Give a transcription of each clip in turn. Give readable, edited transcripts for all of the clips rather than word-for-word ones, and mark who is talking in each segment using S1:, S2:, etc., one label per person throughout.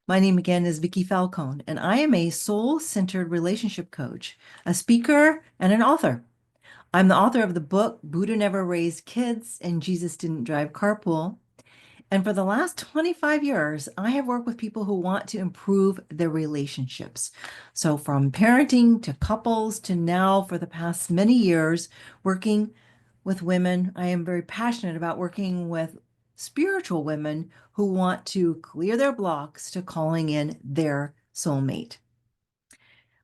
S1: My name again is Vickie Falcone, and I am a soul-centered relationship coach, a speaker, and an author. I'm the author of the book Buddha Never Raised Kids and Jesus Didn't Drive Carpool. And for the last 25 years, I have worked with people who want to improve their relationships. So from parenting to couples to now for the past many years, working with women. I am very passionate about working with spiritual women who want to clear their blocks to calling in their soulmate.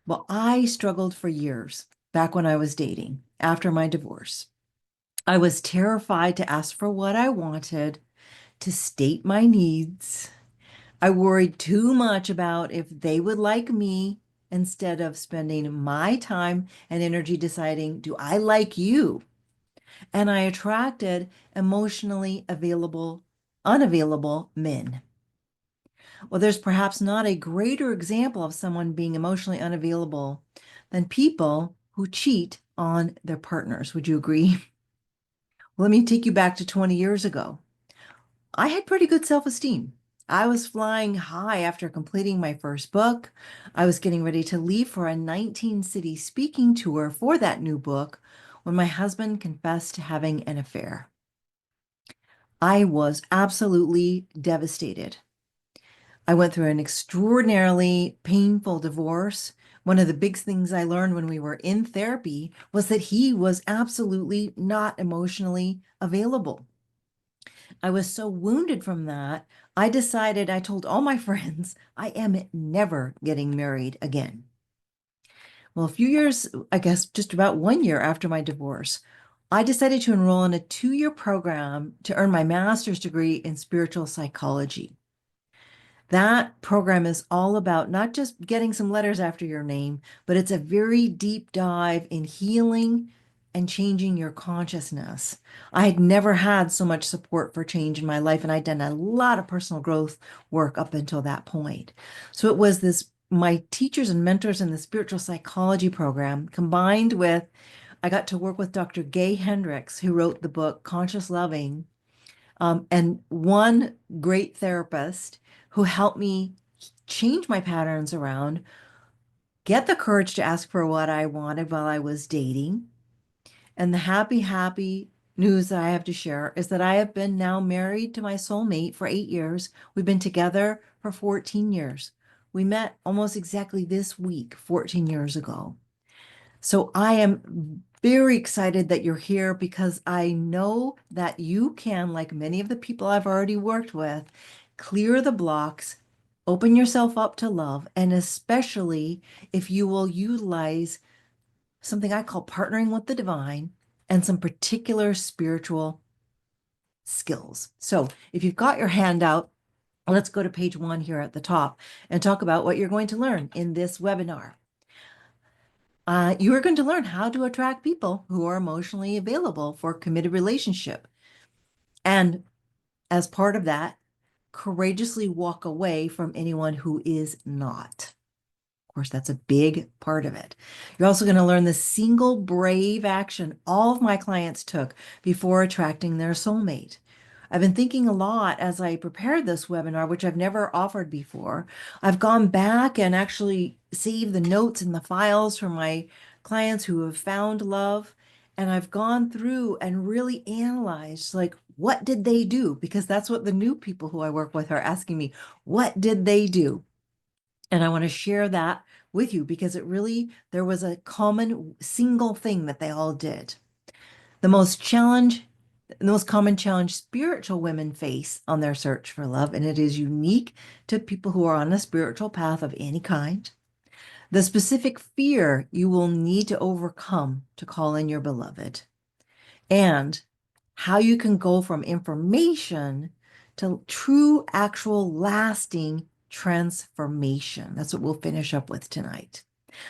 S1: Well, I struggled for years back when I was dating after my divorce. I was terrified to ask for what I wanted, to state my needs. I worried too much about if they would like me instead of spending my time and energy deciding, do I like you? And I attracted emotionally unavailable men. Well, there's perhaps not a greater example of someone being emotionally unavailable than people who cheat on their partners. Would you agree? Let me take you back to 20 years ago. I had pretty good self-esteem. I was flying high after completing my first book. I was getting ready to leave for a 19-city speaking tour for that new book when my husband confessed to having an affair. I was absolutely devastated. I went through an extraordinarily painful divorce. One of the big things I learned when we were in therapy was that he was absolutely not emotionally available. I was so wounded from that, I told all my friends, I am never getting married again. Well, a few years, I guess just about 1 year after my divorce, I decided to enroll in a 2-year program to earn my master's degree in spiritual psychology. That program is all about not just getting some letters after your name, but it's a very deep dive in healing and changing your consciousness. I had never had so much support for change in my life, and I'd done a lot of personal growth work up until that point. So it was my teachers and mentors in the spiritual psychology program combined with, I got to work with Dr. Gay Hendricks, who wrote the book Conscious Loving, and one great therapist who helped me change my patterns around, get the courage to ask for what I wanted while I was dating. And the happy news that I have to share is that I have been now married to my soulmate for 8 years. We've been together for 14 years. We met almost exactly this week, 14 years ago. So I am very excited that you're here because I know that you can, like many of the people I've already worked with, clear the blocks, open yourself up to love, and especially if you will utilize something I call partnering with the divine and some particular spiritual skills. So if you've got your hand out, let's go to page 1 here at the top and talk about what you're going to learn in this webinar. You are going to learn how to attract people who are emotionally available for a committed relationship. And as part of that, courageously walk away from anyone who is not. Of course, that's a big part of it. You're also going to learn the single brave action all of my clients took before attracting their soulmate. I've been thinking a lot as I prepared this webinar, which I've never offered before. I've gone back and actually saved the notes and the files from my clients who have found love. And I've gone through and really analyzed, like, what did they do? Because that's what the new people who I work with are asking me. What did they do? And I want to share that with you because there was a common single thing that they all did. The most common challenge spiritual women face on their search for love, and it is unique to people who are on a spiritual path of any kind. The specific fear you will need to overcome to call in your beloved, and how you can go from information to true, actual, lasting transformation. That's what we'll finish up with tonight.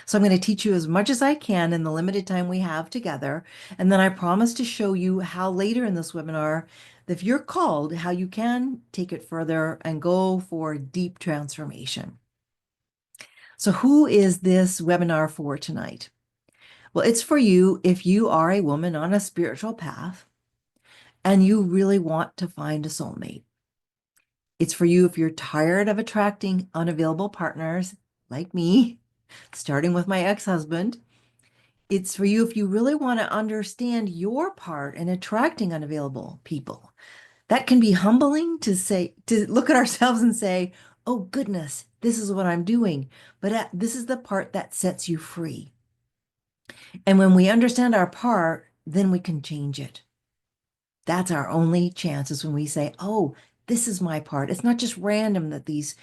S1: So I'm going to teach you as much as I can in the limited time we have together. And then I promise to show you how later in this webinar, if you're called, how you can take it further and go for deep transformation. So who is this webinar for tonight? Well, it's for you if you are a woman on a spiritual path and you really want to find a soulmate. It's for you if you're tired of attracting unavailable partners like me, starting with my ex-husband. It's for you if you really want to understand your part in attracting unavailable people. That can be humbling to say, to look at ourselves and say, oh goodness, this is what I'm doing. But this is the part that sets you free. And when we understand our part, then we can change it. That's our only chance is when we say, oh, this is my part. It's not just random that these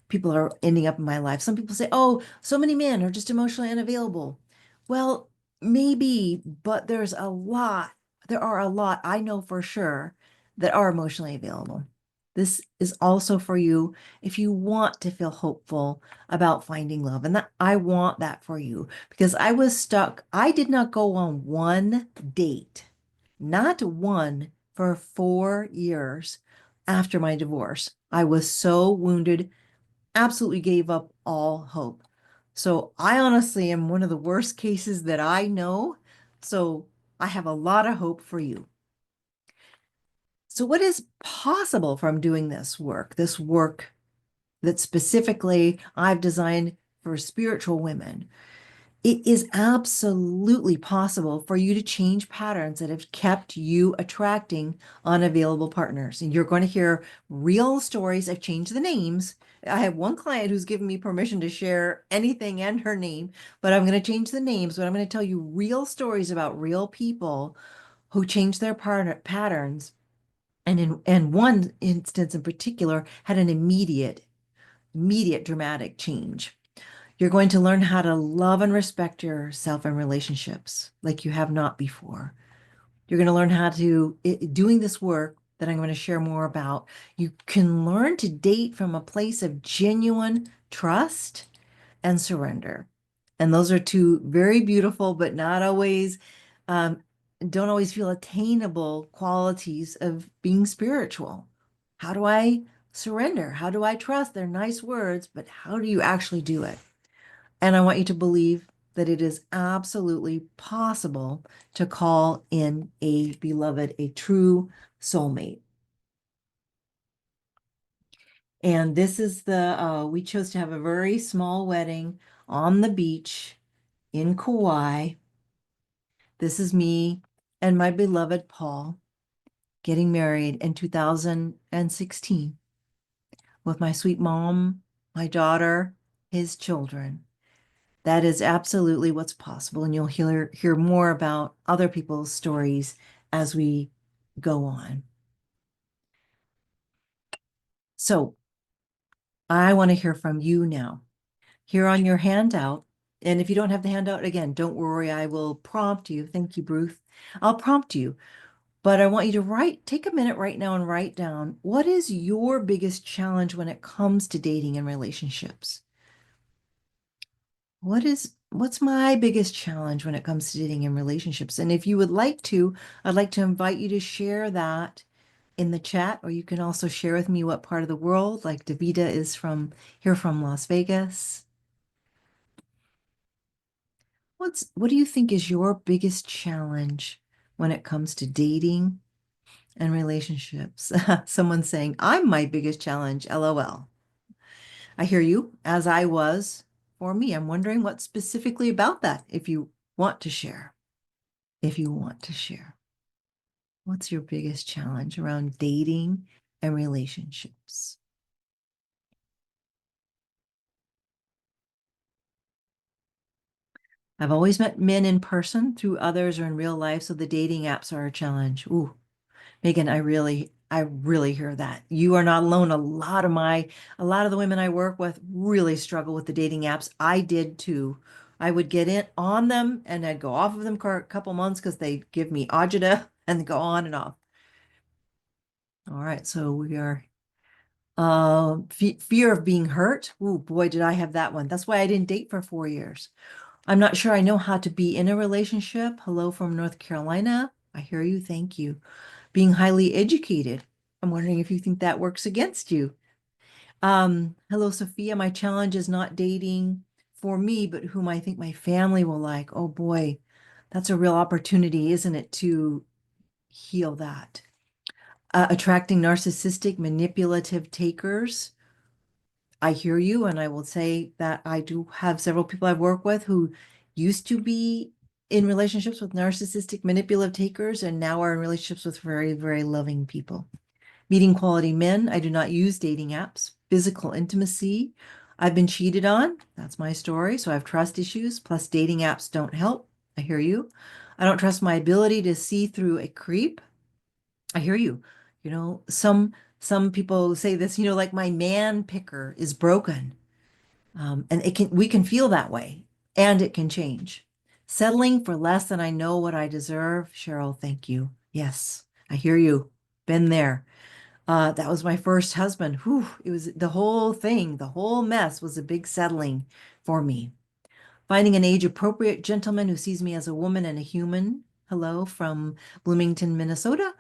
S1: people are ending up in my life. Some people say, oh, so many men are just emotionally unavailable. Well, maybe, but there are a lot I know for sure that are emotionally available. This is also for you if you want to feel hopeful about finding love. And that I want that for you because I was stuck. I did not go on one date, not one for 4 years after my divorce. I was so wounded, absolutely gave up all hope. So I honestly am one of the worst cases that I know. So I have a lot of hope for you. So what is possible from doing this work that specifically I've designed for spiritual women? It is absolutely possible for you to change patterns that have kept you attracting unavailable partners. And you're going to hear real stories. I've changed the names. I have one client who's given me permission to share anything and her name, but I'm going to change the names. But I'm going to tell you real stories about real people who changed their patterns. And one instance in particular had an immediate dramatic change. You're going to learn how to love and respect yourself in relationships like you have not before. You're going to learn how to, doing this work that I'm going to share more about, you can learn to date from a place of genuine trust and surrender. And those are two very beautiful, but not always, um, don't always feel attainable qualities of being spiritual. How do I surrender? How do I trust? They're nice words, but how do you actually do it? And I want you to believe that it is absolutely possible to call in a beloved, a true soulmate. And this is we chose to have a very small wedding on the beach in Kauai. This is me and my beloved Paul getting married in 2016 with my sweet mom, my daughter, his children. That is absolutely what's possible. And you'll hear more about other people's stories as we go on. So I want to hear from you now. Here on your handout, and if you don't have the handout, again, don't worry, I will prompt you. Thank you, Bruce. I'll prompt you, but I want you to take a minute right now and write down, what is your biggest challenge when it comes to dating and relationships? What's my biggest challenge when it comes to dating and relationships? And if you would like to, I'd like to invite you to share that in the chat, or you can also share with me what part of the world, like Davida is from Las Vegas. What do you think is your biggest challenge when it comes to dating and relationships? Someone's saying, I'm my biggest challenge, LOL. I hear you, as I was for me. I'm wondering what specifically about that, if you want to share. If you want to share, what's your biggest challenge around dating and relationships? I've always met men in person through others or in real life, so the dating apps are a challenge. Ooh, Megan, I really hear that. You are not alone. A lot of the women I work with really struggle with the dating apps. I did too. I would get in on them and I'd go off of them for a couple months because they give me agita and go on and off. All right, so we are fear of being hurt. Oh boy, did I have that one. That's why I didn't date for 4 years. I'm not sure I know how to be in a relationship. Hello from North Carolina. I hear you. Thank you. Being highly educated. I'm wondering if you think that works against you. Hello, Sophia. My challenge is not dating for me, but whom I think my family will like. Oh boy, that's a real opportunity, isn't it, to heal that? Attracting narcissistic, manipulative takers. I hear you, and I will say that I do have several people I've worked with who used to be in relationships with narcissistic, manipulative takers and now are in relationships with very, very loving people. Meeting quality men. I do not use dating apps. Physical intimacy. I've been cheated on. That's my story. So I have trust issues. Plus, dating apps don't help. I hear you. I don't trust my ability to see through a creep. I hear you. Some people say this, like my man picker is broken. And we can feel that way and it can change. Settling for less than I know what I deserve. Cheryl, thank you. Yes, I hear you. Been there. That was my first husband. Whew, it was the whole thing, the whole mess was a big settling for me. Finding an age-appropriate gentleman who sees me as a woman and a human. Hello from Bloomington, Minnesota.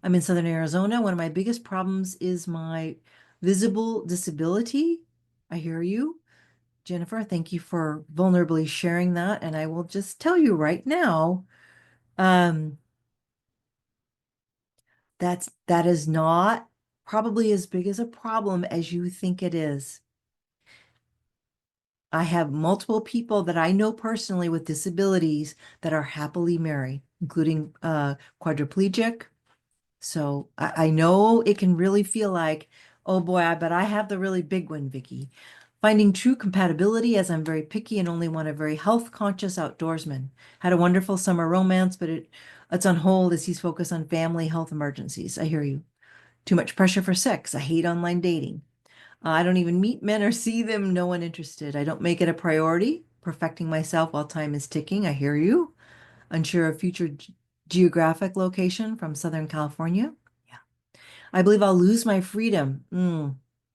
S1: I'm in Southern Arizona. One of my biggest problems is my visible disability. I hear you. Jennifer, thank you for vulnerably sharing that. And I will just tell you right now, um, that is not probably as big as a problem as you think it is. I have multiple people that I know personally with disabilities that are happily married, including quadriplegic. So I know it can really feel like, oh boy, but I have the really big one, Vickie. Finding true compatibility as I'm very picky and only want a very health conscious outdoorsman. Had a wonderful summer romance, but it's on hold as he's focused on family health emergencies. I hear you. Too much pressure for sex. I hate online dating. I don't even meet men or see them. No one interested. I don't make it a priority. Perfecting myself while time is ticking. I hear you. Unsure of future geographic location from Southern California. Yeah. I believe I'll lose my freedom.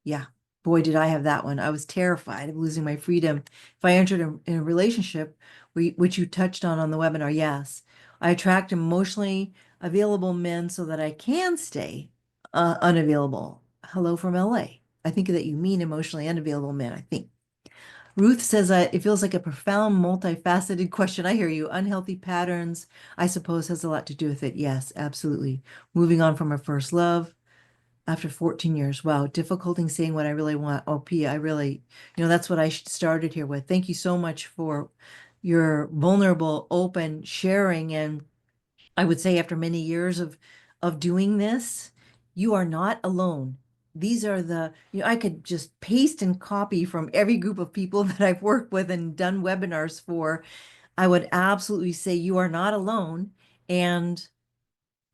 S1: Yeah. Boy, did I have that one. I was terrified of losing my freedom if I entered in a relationship, which you touched on the webinar. Yes. I attract emotionally available men so that I can stay unavailable. Hello from LA. I think that you mean emotionally unavailable men, I think. Ruth says it feels like a profound, multifaceted question. I hear you. Unhealthy patterns, I suppose, has a lot to do with it. Yes, absolutely. Moving on from our first love after 14 years. Wow, difficulty saying what I really want. Oh, Pia, I really, that's what I started here with. Thank you so much for your vulnerable, open sharing. And I would say after many years of doing this, you are not alone. These are I could just paste and copy from every group of people that I've worked with and done webinars for. I would absolutely say you are not alone. And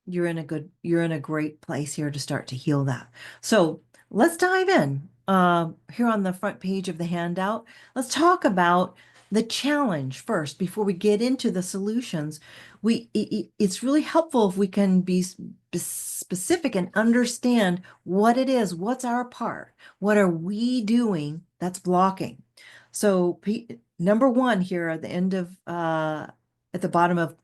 S1: you're in a great place here to start to heal that. So let's dive in. Here on the front page of the handout, let's talk about the challenge first before we get into the solutions. It's really helpful if we can be specific and understand what it is, what's our part, what are we doing that's blocking. So number one here at the end of at the bottom of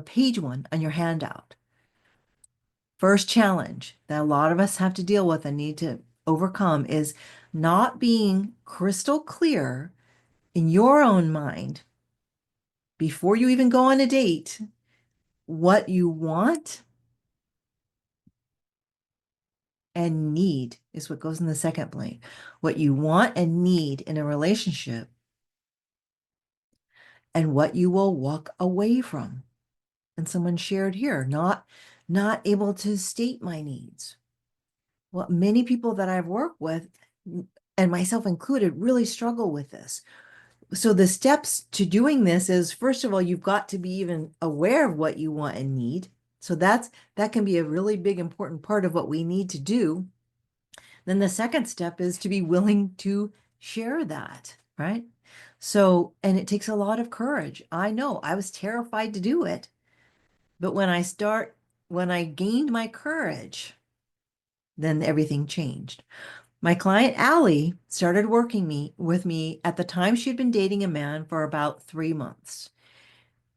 S1: page one on your handout. First challenge that a lot of us have to deal with and need to overcome is not being crystal clear in your own mind before you even go on a date what you want and need is what goes in the second blank. What you want and need in a relationship and what you will walk away from. And someone shared here, not able to state my needs. Well, many people that I've worked with, and myself included, really struggle with this. So the steps to doing this is, first of all, you've got to be even aware of what you want and need. So that can be a really big, important part of what we need to do. Then the second step is to be willing to share that, right? So, and it takes a lot of courage. I know I was terrified to do it, but when I gained my courage, then everything changed. My client Allie started working with me at the time she had been dating a man for about 3 months.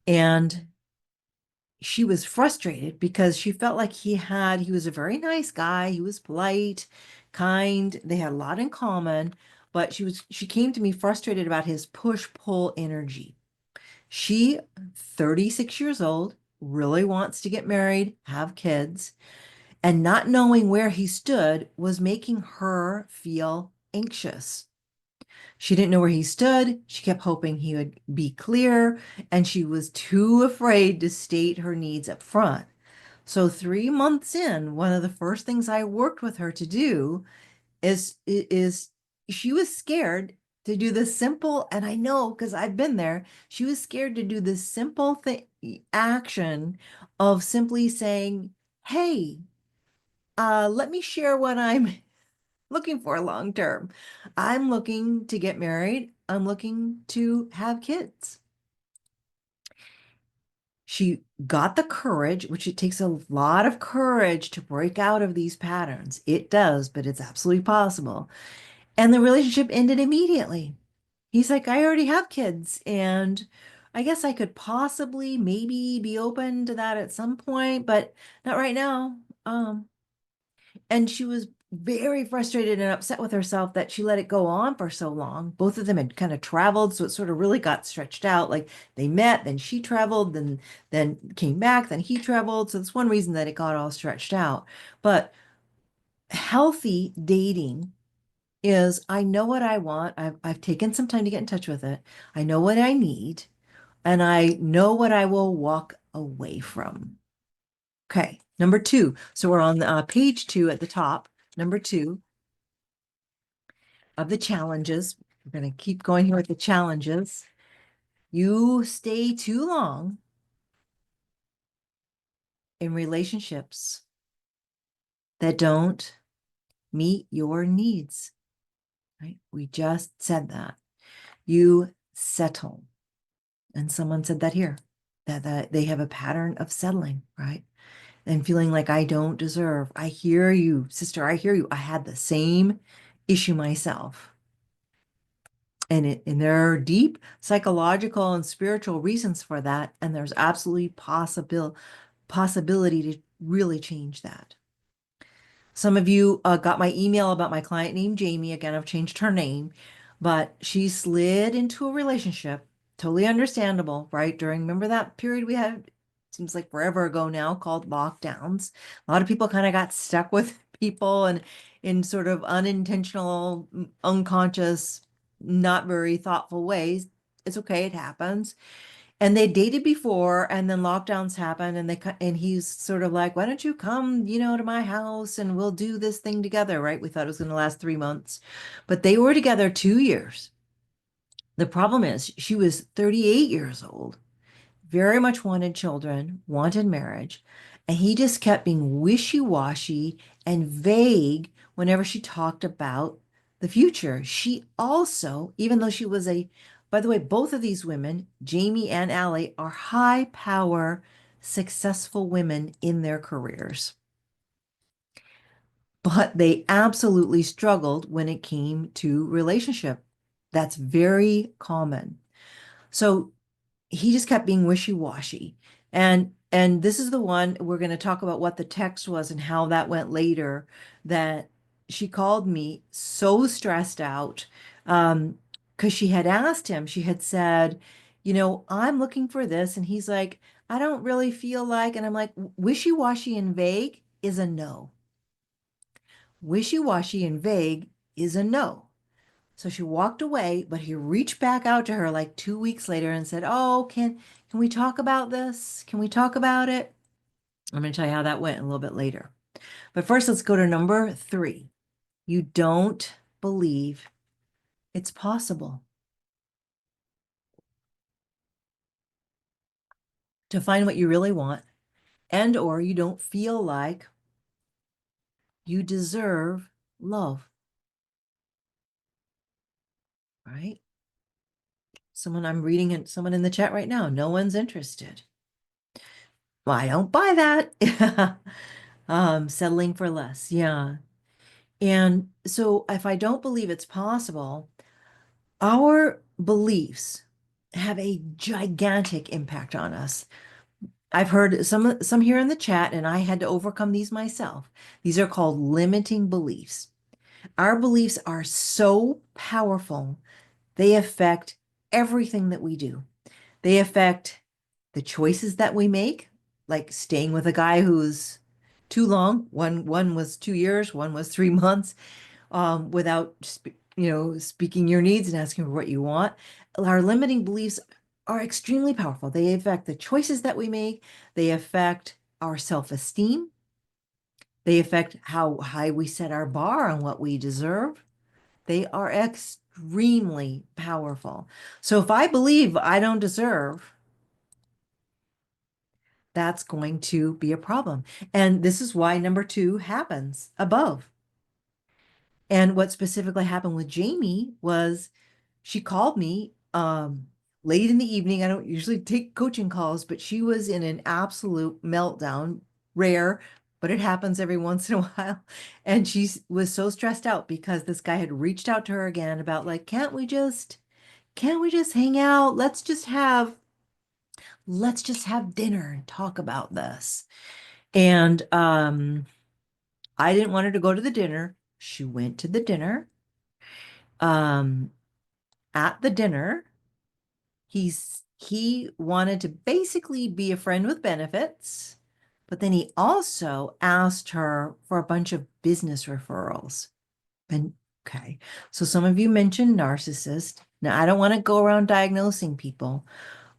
S1: And she was frustrated because she felt like he was a very nice guy. He was polite, kind. They had a lot in common, but she came to me frustrated about his push-pull energy. She, 36 years old, really wants to get married, have kids, and not knowing where he stood was making her feel anxious. She didn't know where he stood. She kept hoping he would be clear, and she was too afraid to state her needs up front. So 3 months in, one of the first things I worked with her to do is she was scared to do the simple, and I know because I've been there, she was scared to do the simple thing action of simply saying, "Hey, let me share what I'm looking for long term. I'm looking to get married. I'm looking to have kids." She got the courage, which it takes a lot of courage to break out of these patterns. It does, but it's absolutely possible. And the relationship ended immediately. He's like, I already have kids, and I guess I could possibly maybe be open to that at some point, but not right now. And she was very frustrated and upset with herself that she let it go on for so long. Both of them had kind of traveled, so it sort of really got stretched out. Like they met, then she traveled, then came back, then he traveled. So that's one reason that it got all stretched out. But healthy dating is I know what I want. I've taken some time to get in touch with it. I know what I need, and I know what I will walk away from. Okay, number two. So we're on page 2 at the top. Number 2 of the challenges. We're going to keep going here with the challenges. You stay too long in relationships that don't meet your needs, right? We just said that. You settle. And someone said that here, that they have a pattern of settling, right? And feeling like I don't deserve. I hear you, sister. I hear you. I had the same issue myself. And there are deep psychological and spiritual reasons for that. And there's absolutely possibility to really change that. Some of you got my email about my client named Jamie. Again, I've changed her name, but she slid into a relationship. Totally understandable, right? Remember that period we had, seems like forever ago now, called lockdowns. A lot of people kind of got stuck with people and in sort of unintentional, unconscious, not very thoughtful ways. It's okay, it happens. And they dated before, and then lockdowns happened, and and he's sort of like, why don't you come, to my house and we'll do this thing together, right? We thought it was going to last 3 months, but they were together 2 years. The problem is she was 38 years old, very much wanted children, wanted marriage, and he just kept being wishy-washy and vague whenever she talked about the future. She also, even though she was by the way, both of these women, Jamie and Allie, are high power, successful women in their careers. But they absolutely struggled when it came to relationship. That's very common. So he just kept being wishy-washy. And this is the one we're going to talk about what the text was and how that went later, that she called me so stressed out because she had asked him, she had said, I'm looking for this. And he's like, I don't really feel like, and I'm like, wishy-washy and vague is a no. Wishy-washy and vague is a no. So she walked away, but he reached back out to her like 2 weeks later and said, "Oh, can we talk about this? Can we talk about it?" I'm going to tell you how that went a little bit later. But first, let's go to number 3. You don't believe it's possible to find what you really want, and or you don't feel like you deserve love, right? I'm reading it, someone in the chat right now. No one's interested. Well, I don't buy that. Settling for less. Yeah. And so if I don't believe it's possible, our beliefs have a gigantic impact on us. I've heard some here in the chat, and I had to overcome these myself. These are called limiting beliefs. Our beliefs are so powerful, they affect everything that we do. They affect the choices that we make. like staying with a guy who's too long. One was 2 years, one was 3 months, without speaking your needs and asking for what you want. Our limiting beliefs are extremely powerful. They affect the choices that we make. They affect our self-esteem. They affect how high we set our bar on what we deserve. They are extremely powerful. So if I believe I don't deserve, that's going to be a problem. And this is why number two happens above. And what specifically happened with Jamie was she called me late in the evening. I don't usually take coaching calls, but she was in an absolute meltdown, rare, but it happens every once in a while. And she was so stressed out because this guy had reached out to her again about like, can't we just hang out? Let's just have dinner and talk about this. And I didn't want her to go to the dinner. She went to the dinner. Um, at the dinner, he wanted to basically be a friend with benefits, but then he also asked her for a bunch of business referrals. And okay, so some of you mentioned narcissist. Now, I don't want to go around diagnosing people,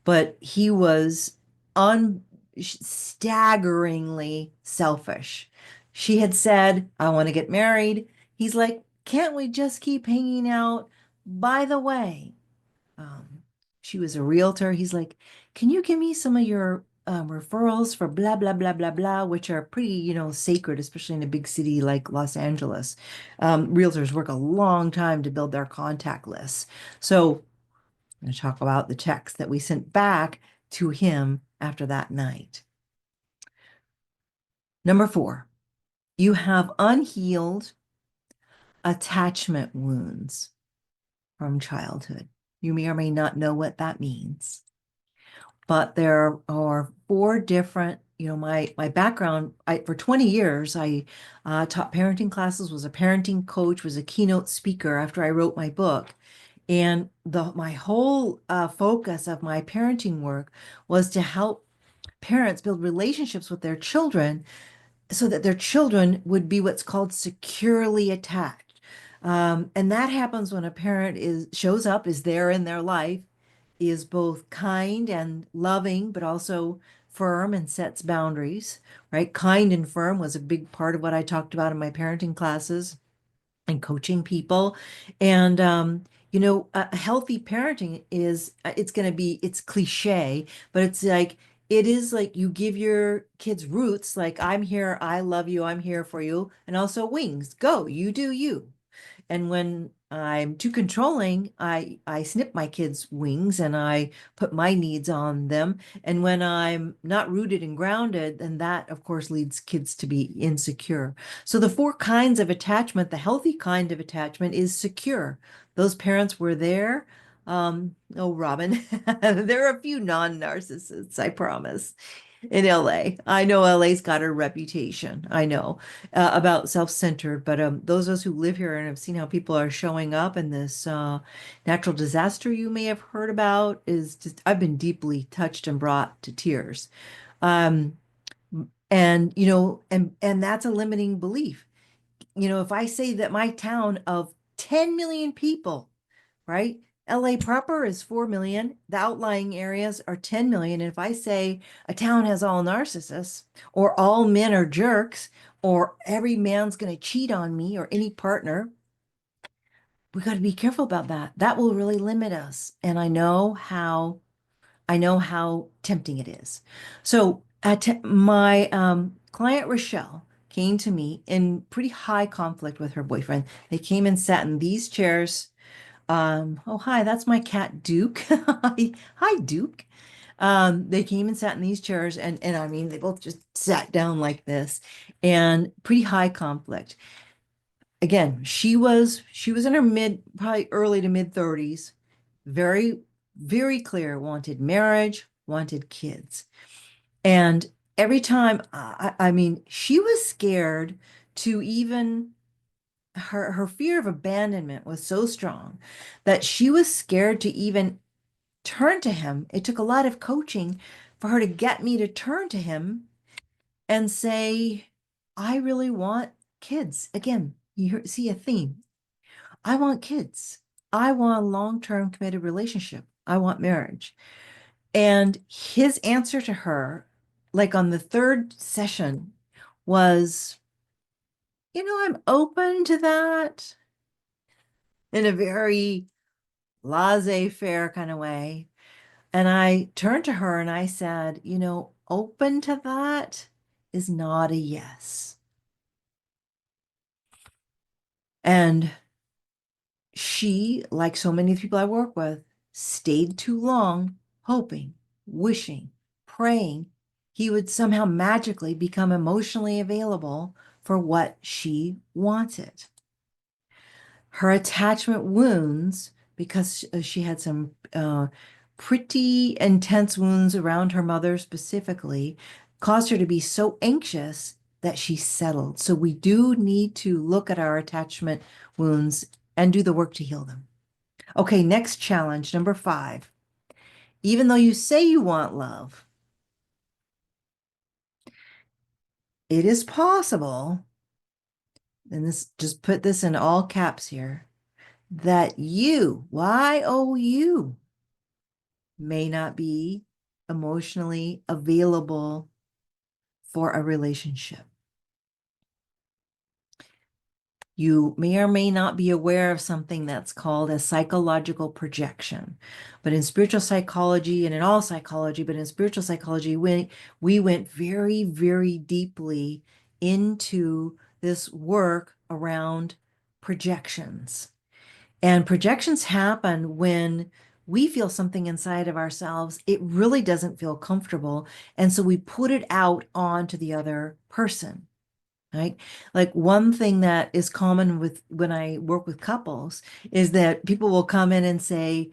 S1: but he was un staggeringly selfish. She had said, I want to get married. He's like, can't we just keep hanging out? By the way, um, she was a realtor. He's like, can you give me some of your referrals for blah, blah, blah, blah, blah, which are pretty, sacred, especially in a big city like Los Angeles. Realtors work a long time to build their contact lists. So I'm going to talk about the text that we sent back to him after that night. Number four, you have unhealed attachment wounds from childhood. You may or may not know what that means, but there are four different, my background, for 20 years, I taught parenting classes, was a parenting coach, was a keynote speaker after I wrote my book. And my whole focus of my parenting work was to help parents build relationships with their children so that their children would be what's called securely attached. And that happens when a parent shows up, is there in their life, is both kind and loving, but also firm and sets boundaries, right? Kind and firm was a big part of what I talked about in my parenting classes and coaching people. And, healthy parenting is, it's cliche, but it is like you give your kids roots, like, I'm here, I love you, I'm here for you, and also wings, go, you do you. And when I'm too controlling, I snip my kids' wings and I put my needs on them. And when I'm not rooted and grounded, then that, of course, leads kids to be insecure. So the four kinds of attachment, the healthy kind of attachment is secure. Those parents were there. Oh, Robin, there are a few non-narcissists, I promise, in LA. I know LA's got a reputation. I know about self-centered, but those of us who live here and have seen how people are showing up in this natural disaster you may have heard about is just, I've been deeply touched and brought to tears. Um, and that's a limiting belief. If I say that my town of 10 million people, right? LA proper is 4 million. The outlying areas are 10 million. And if I say a town has all narcissists, or all men are jerks, or every man's going to cheat on me, or any partner, we got to be careful about that. That will really limit us. And I know how tempting it is. So my client Rochelle came to me in pretty high conflict with her boyfriend. They came and sat in these chairs. Oh, hi, that's my cat Duke. Hi, Duke. They came and sat in these chairs, and I mean, they both just sat down like this, and pretty high conflict. Again, she was in her probably early to mid 30s, very, very clear, wanted marriage, wanted kids. And every time, I mean, she was scared to even, her fear of abandonment was so strong that she was scared to even turn to him. It took a lot of coaching for her to get me to turn to him and say, I really want kids. Again, see a theme. I want kids. I want a long-term committed relationship. I want marriage. And his answer to her, like on the third session, was, I'm open to that in a very laissez-faire kind of way. And I turned to her and I said, open to that is not a yes. And she, like so many people I work with, stayed too long, hoping, wishing, praying he would somehow magically become emotionally available for what she wanted. Her attachment wounds, because she had some pretty intense wounds around her mother specifically, caused her to be so anxious that she settled. So we do need to look at our attachment wounds and do the work to heal them. Okay, next challenge, number 5. Even though you say you want love, it is possible, and this, just put this in all caps here, that you, Y-O-U, may not be emotionally available for a relationship. You may or may not be aware of something that's called a psychological projection. But in spiritual psychology, and in all psychology, but in spiritual psychology, we went very, very deeply into this work around projections. And projections happen when we feel something inside of ourselves. It really doesn't feel comfortable. And so we put it out onto the other person. Right? Like one thing that is common with when I work with couples is that people will come in and say,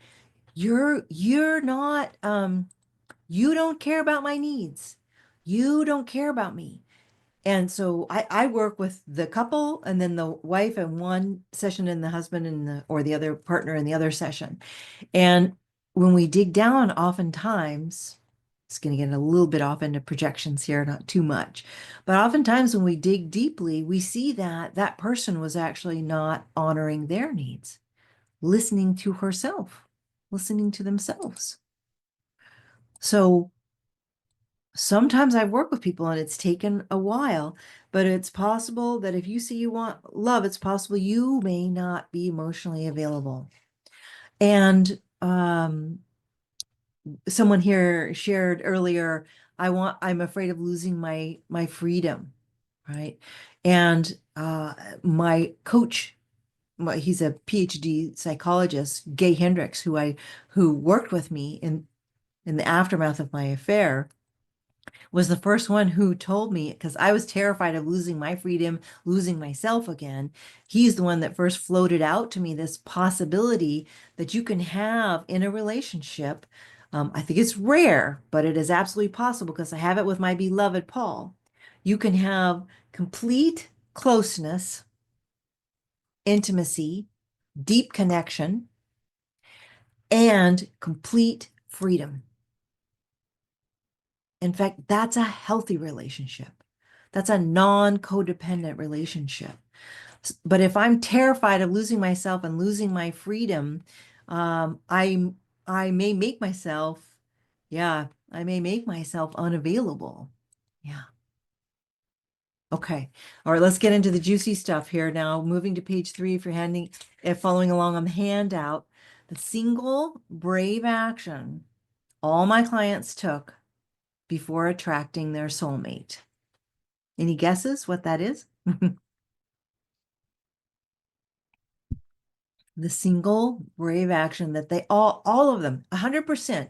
S1: you're not, you don't care about my needs. You don't care about me. And so I work with the couple and then the wife in one session and the husband or the other partner in the other session. And when we dig down, oftentimes, it's going to get a little bit off into projections here, not too much. But oftentimes when we dig deeply, we see that that person was actually not honoring their needs, listening to herself, listening to themselves. So sometimes I've worked with people and it's taken a while, but it's possible that if you say you want love, it's possible you may not be emotionally available. And someone here shared earlier, I'm afraid of losing my freedom, right? And my coach, he's a PhD psychologist, Gay Hendricks, who worked with me in the aftermath of my affair, was the first one who told me, because I was terrified of losing my freedom, losing myself again. He's the one that first floated out to me this possibility that you can have in a relationship. I think it's rare, but it is absolutely possible because I have it with my beloved Paul. You can have complete closeness, intimacy, deep connection, and complete freedom. In fact, that's a healthy relationship. That's a non-codependent relationship. But if I'm terrified of losing myself and losing my freedom, I may make myself, I may make myself unavailable. Yeah. Okay. All right, let's get into the juicy stuff here now. Moving to page 3, if following along on the handout, the single brave action all my clients took before attracting their soulmate. Any guesses what that is? The single brave action that they all of them, 100%,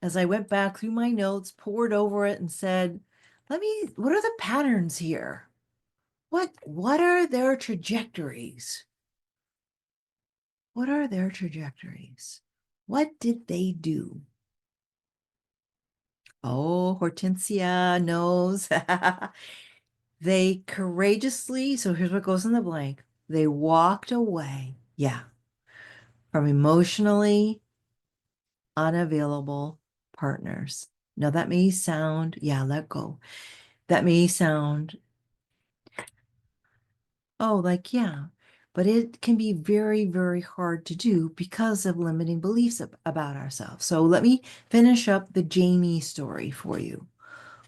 S1: as I went back through my notes, poured over it and said, what are the patterns here? What are their trajectories? What are their trajectories? What did they do? Oh, Hortensia knows. They courageously, so here's what goes in the blank. They walked away, from emotionally unavailable partners. Now that may sound, yeah, let go. That may sound, oh, like, yeah, but it can be very, very hard to do because of limiting beliefs about ourselves. So let me finish up the Jamie story for you.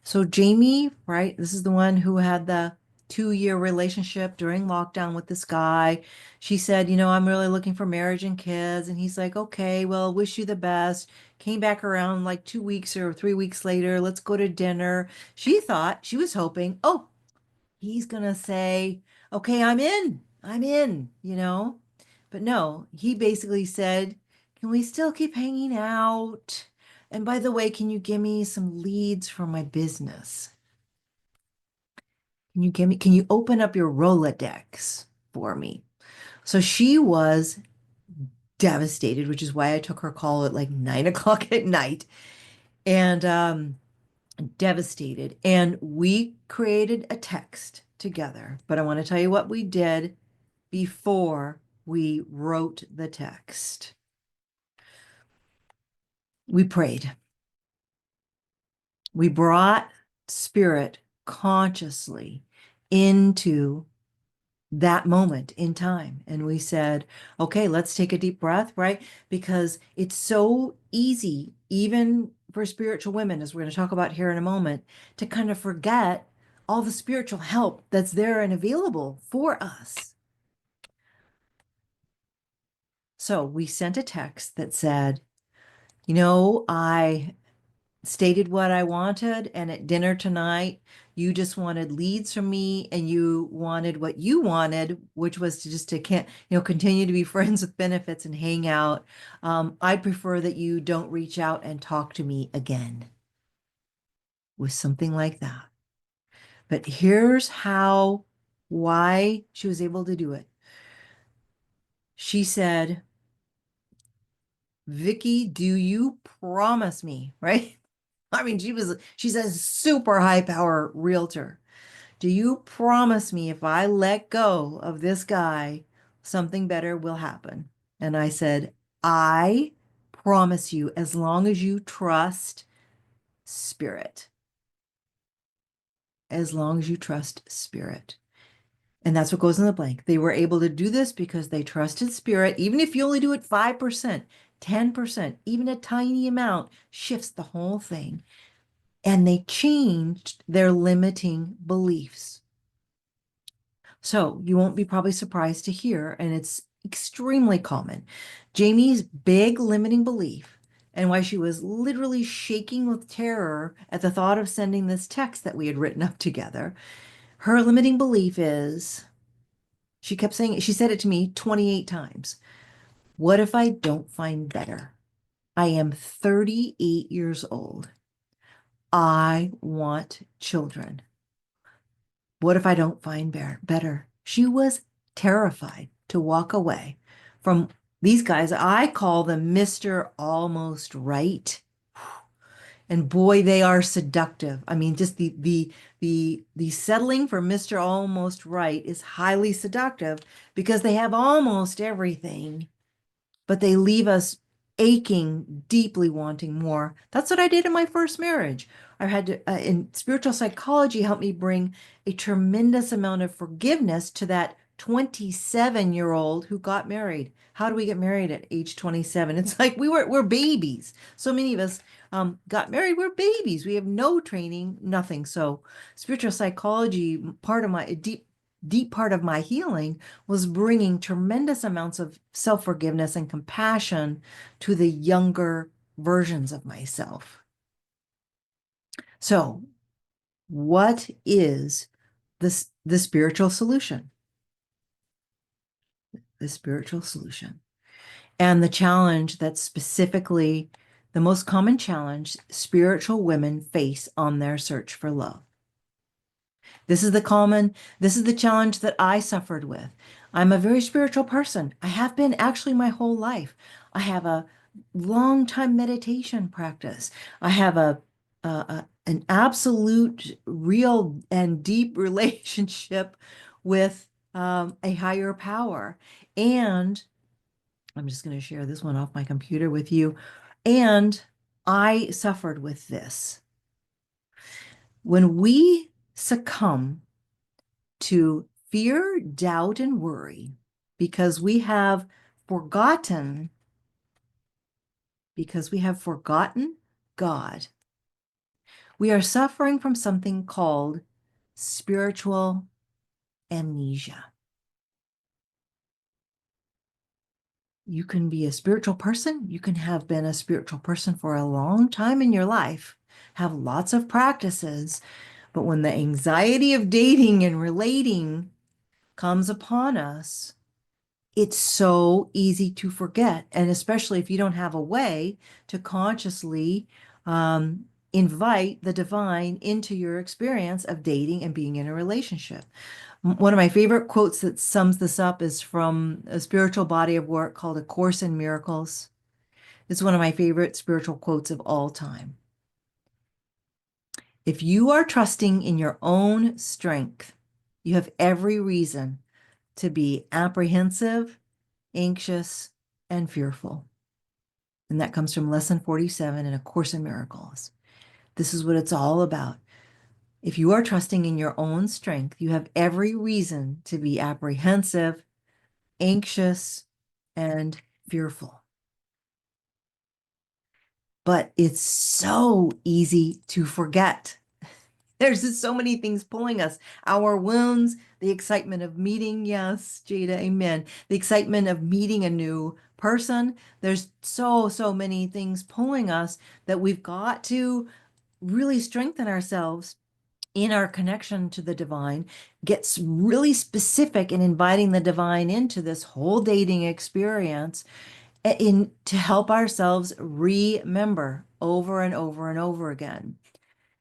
S1: So Jamie, right, this is the one who had the 2-year relationship during lockdown with this guy. She said, I'm really looking for marriage and kids. And he's like, okay, well, wish you the best. Came back around like 2 weeks or 3 weeks later. Let's go to dinner. She was hoping, oh, he's gonna say, okay, I'm in. But no, he basically said, can we still keep hanging out? And by the way, can you give me some leads for my business? Can you open up your Rolodex for me? So she was devastated, which is why I took her call at like 9 o'clock at night, and devastated. And we created a text together. But I want to tell you what we did before we wrote the text. We prayed. We brought spirit consciously into that moment in time. And we said, okay, let's take a deep breath, right? Because it's so easy, even for spiritual women, as we're going to talk about here in a moment, to kind of forget all the spiritual help that's there and available for us. So we sent a text that said, I stated what I wanted, and at dinner tonight, you just wanted leads from me, and you wanted what you wanted, which was to can't, continue to be friends with benefits and hang out. I'd prefer that you don't reach out and talk to me again, with something like that. But here's why she was able to do it. She said, Vickie, do you promise me, right? I mean, she's a super high power realtor. Do you promise me if I let go of this guy, something better will happen? And I said, I promise you, as long as you trust spirit, as long as you trust spirit. And that's what goes in the blank. They were able to do this because they trusted spirit. Even if you only do it 5%, 10%, even a tiny amount shifts the whole thing. And they changed their limiting beliefs. So you won't be probably surprised to hear, and it's extremely common, Jamie's big limiting belief, and why she was literally shaking with terror at the thought of sending this text that we had written up together. Her limiting belief is, she kept saying it, she said it to me 28 times. What if I don't find better? I am 38 years old. I want children. What if I don't find better? She was terrified to walk away from these guys. I call them Mr. Almost Right. And boy, they are seductive. I mean, just the settling for Mr. Almost Right is highly seductive because they have almost everything, but they leave us aching, deeply wanting more. That's what I did in my first marriage. I had to, in spiritual psychology, help me bring a tremendous amount of forgiveness to that 27-year-old who got married. How do we get married at age 27? It's like we're babies. So many of us got married. We're babies. We have no training, nothing. So spiritual psychology, part of my deep part of my healing was bringing tremendous amounts of self-forgiveness and compassion to the younger versions of myself. So, what is the spiritual solution? The spiritual solution. And the challenge that's specifically the most common challenge spiritual women face on their search for love. This is the challenge that I suffered with. I'm a very spiritual person. I have been actually my whole life. I have a long time meditation practice. I have an absolute, real, and deep relationship with a higher power. And I'm just going to share this one off my computer with you. And I suffered with this. When we succumb to fear, doubt, and worry because we have forgotten, God, we are suffering from something called spiritual amnesia. You can be a spiritual person. You can have been a spiritual person for a long time in your life, have lots of practices, but when the anxiety of dating and relating comes upon us, it's so easy to forget. And especially if you don't have a way to consciously invite the divine into your experience of dating and being in a relationship. One of my favorite quotes that sums this up is from a spiritual body of work called A Course in Miracles. It's one of my favorite spiritual quotes of all time. If you are trusting in your own strength, you have every reason to be apprehensive, anxious, and fearful. And that comes from Lesson 47 in A Course in Miracles. This is what it's all about. If you are trusting in your own strength, you have every reason to be apprehensive, anxious, and fearful. But it's so easy to forget. There's just so many things pulling us. Our wounds, the excitement of meeting, yes, Jada, amen. The excitement of meeting a new person. There's so many things pulling us that we've got to really strengthen ourselves in our connection to the divine, gets really specific in inviting the divine into this whole dating experience in to help ourselves remember over and over and over again.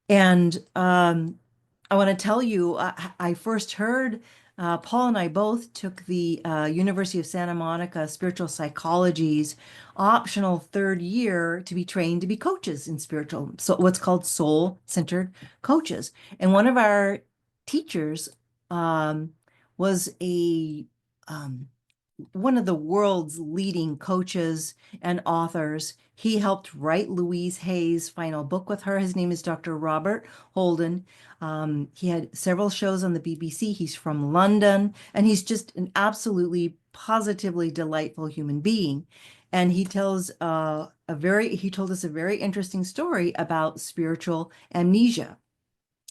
S1: And I want to tell you, I first heard Paul and I both took the University of Santa Monica Spiritual Psychology's optional third year to be trained to be coaches in spiritual, so what's called soul-centered coaches. And one of our teachers um, was a one of the world's leading coaches and authors. He helped write Louise Hay's final book with her. His name is Dr. Robert Holden. He had several shows on the BBC. He's from London, and he's just an absolutely positively delightful human being. And he tells he told us a very interesting story about spiritual amnesia.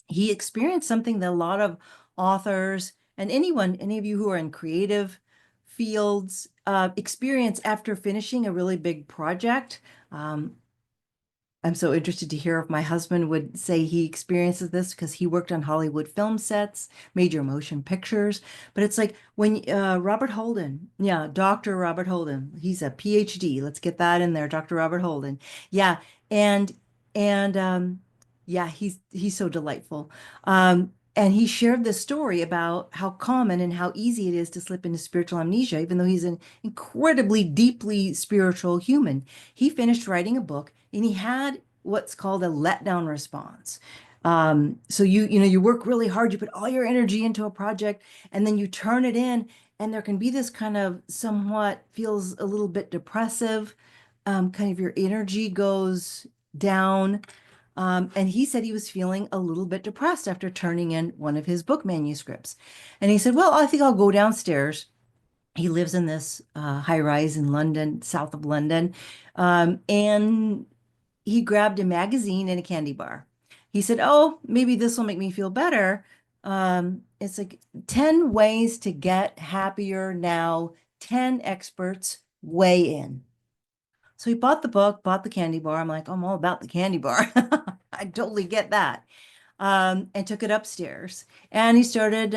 S1: He experienced something that a lot of authors and any of you who are in creative fields experience after finishing a really big project. I'm so interested to hear if my husband would say he experiences this because he worked on Hollywood film sets, major motion pictures. But it's like when Robert Holden, yeah, Dr. Robert Holden, he's a PhD. Let's get that in there, Dr. Robert Holden. Yeah, and and yeah, he's so delightful. And he shared this story about how common and how easy it is to slip into spiritual amnesia, even though he's an incredibly deeply spiritual human. He finished writing a book and he had what's called a letdown response. So you work really hard, you put all your energy into a project, and then you turn it in, and there can be this kind of somewhat feels a little bit depressive, kind of your energy goes down. And he said he was feeling a little bit depressed after turning in one of his book manuscripts. And he said, well, I think I'll go downstairs. He lives in this high rise in London, south of London. And he grabbed a magazine and a candy bar. He said, oh, maybe this will make me feel better. It's like 10 ways to get happier now, 10 experts weigh in. So he bought the book, bought the candy bar. I'm like, I'm all about the candy bar. I totally get that. And took it upstairs. And he started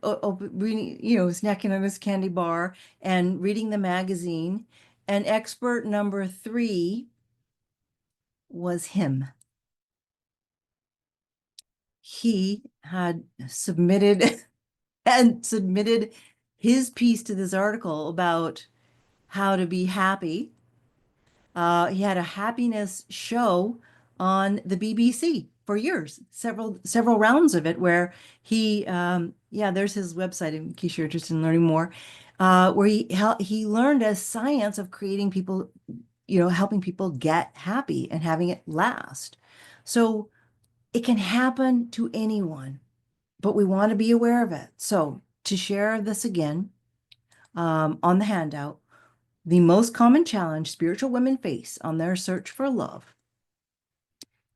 S1: reading, snacking on his candy bar and reading the magazine. And expert number 3 was him. He had submitted and submitted his piece to this article about how to be happy. He had a happiness show on the BBC for years, several rounds of it, where yeah, there's his website in case you're interested in learning more, where he learned a science of creating people helping people get happy and having it last. So it can happen to anyone, but we want to be aware of it. So to share this again, on the handout, the most common challenge spiritual women face on their search for love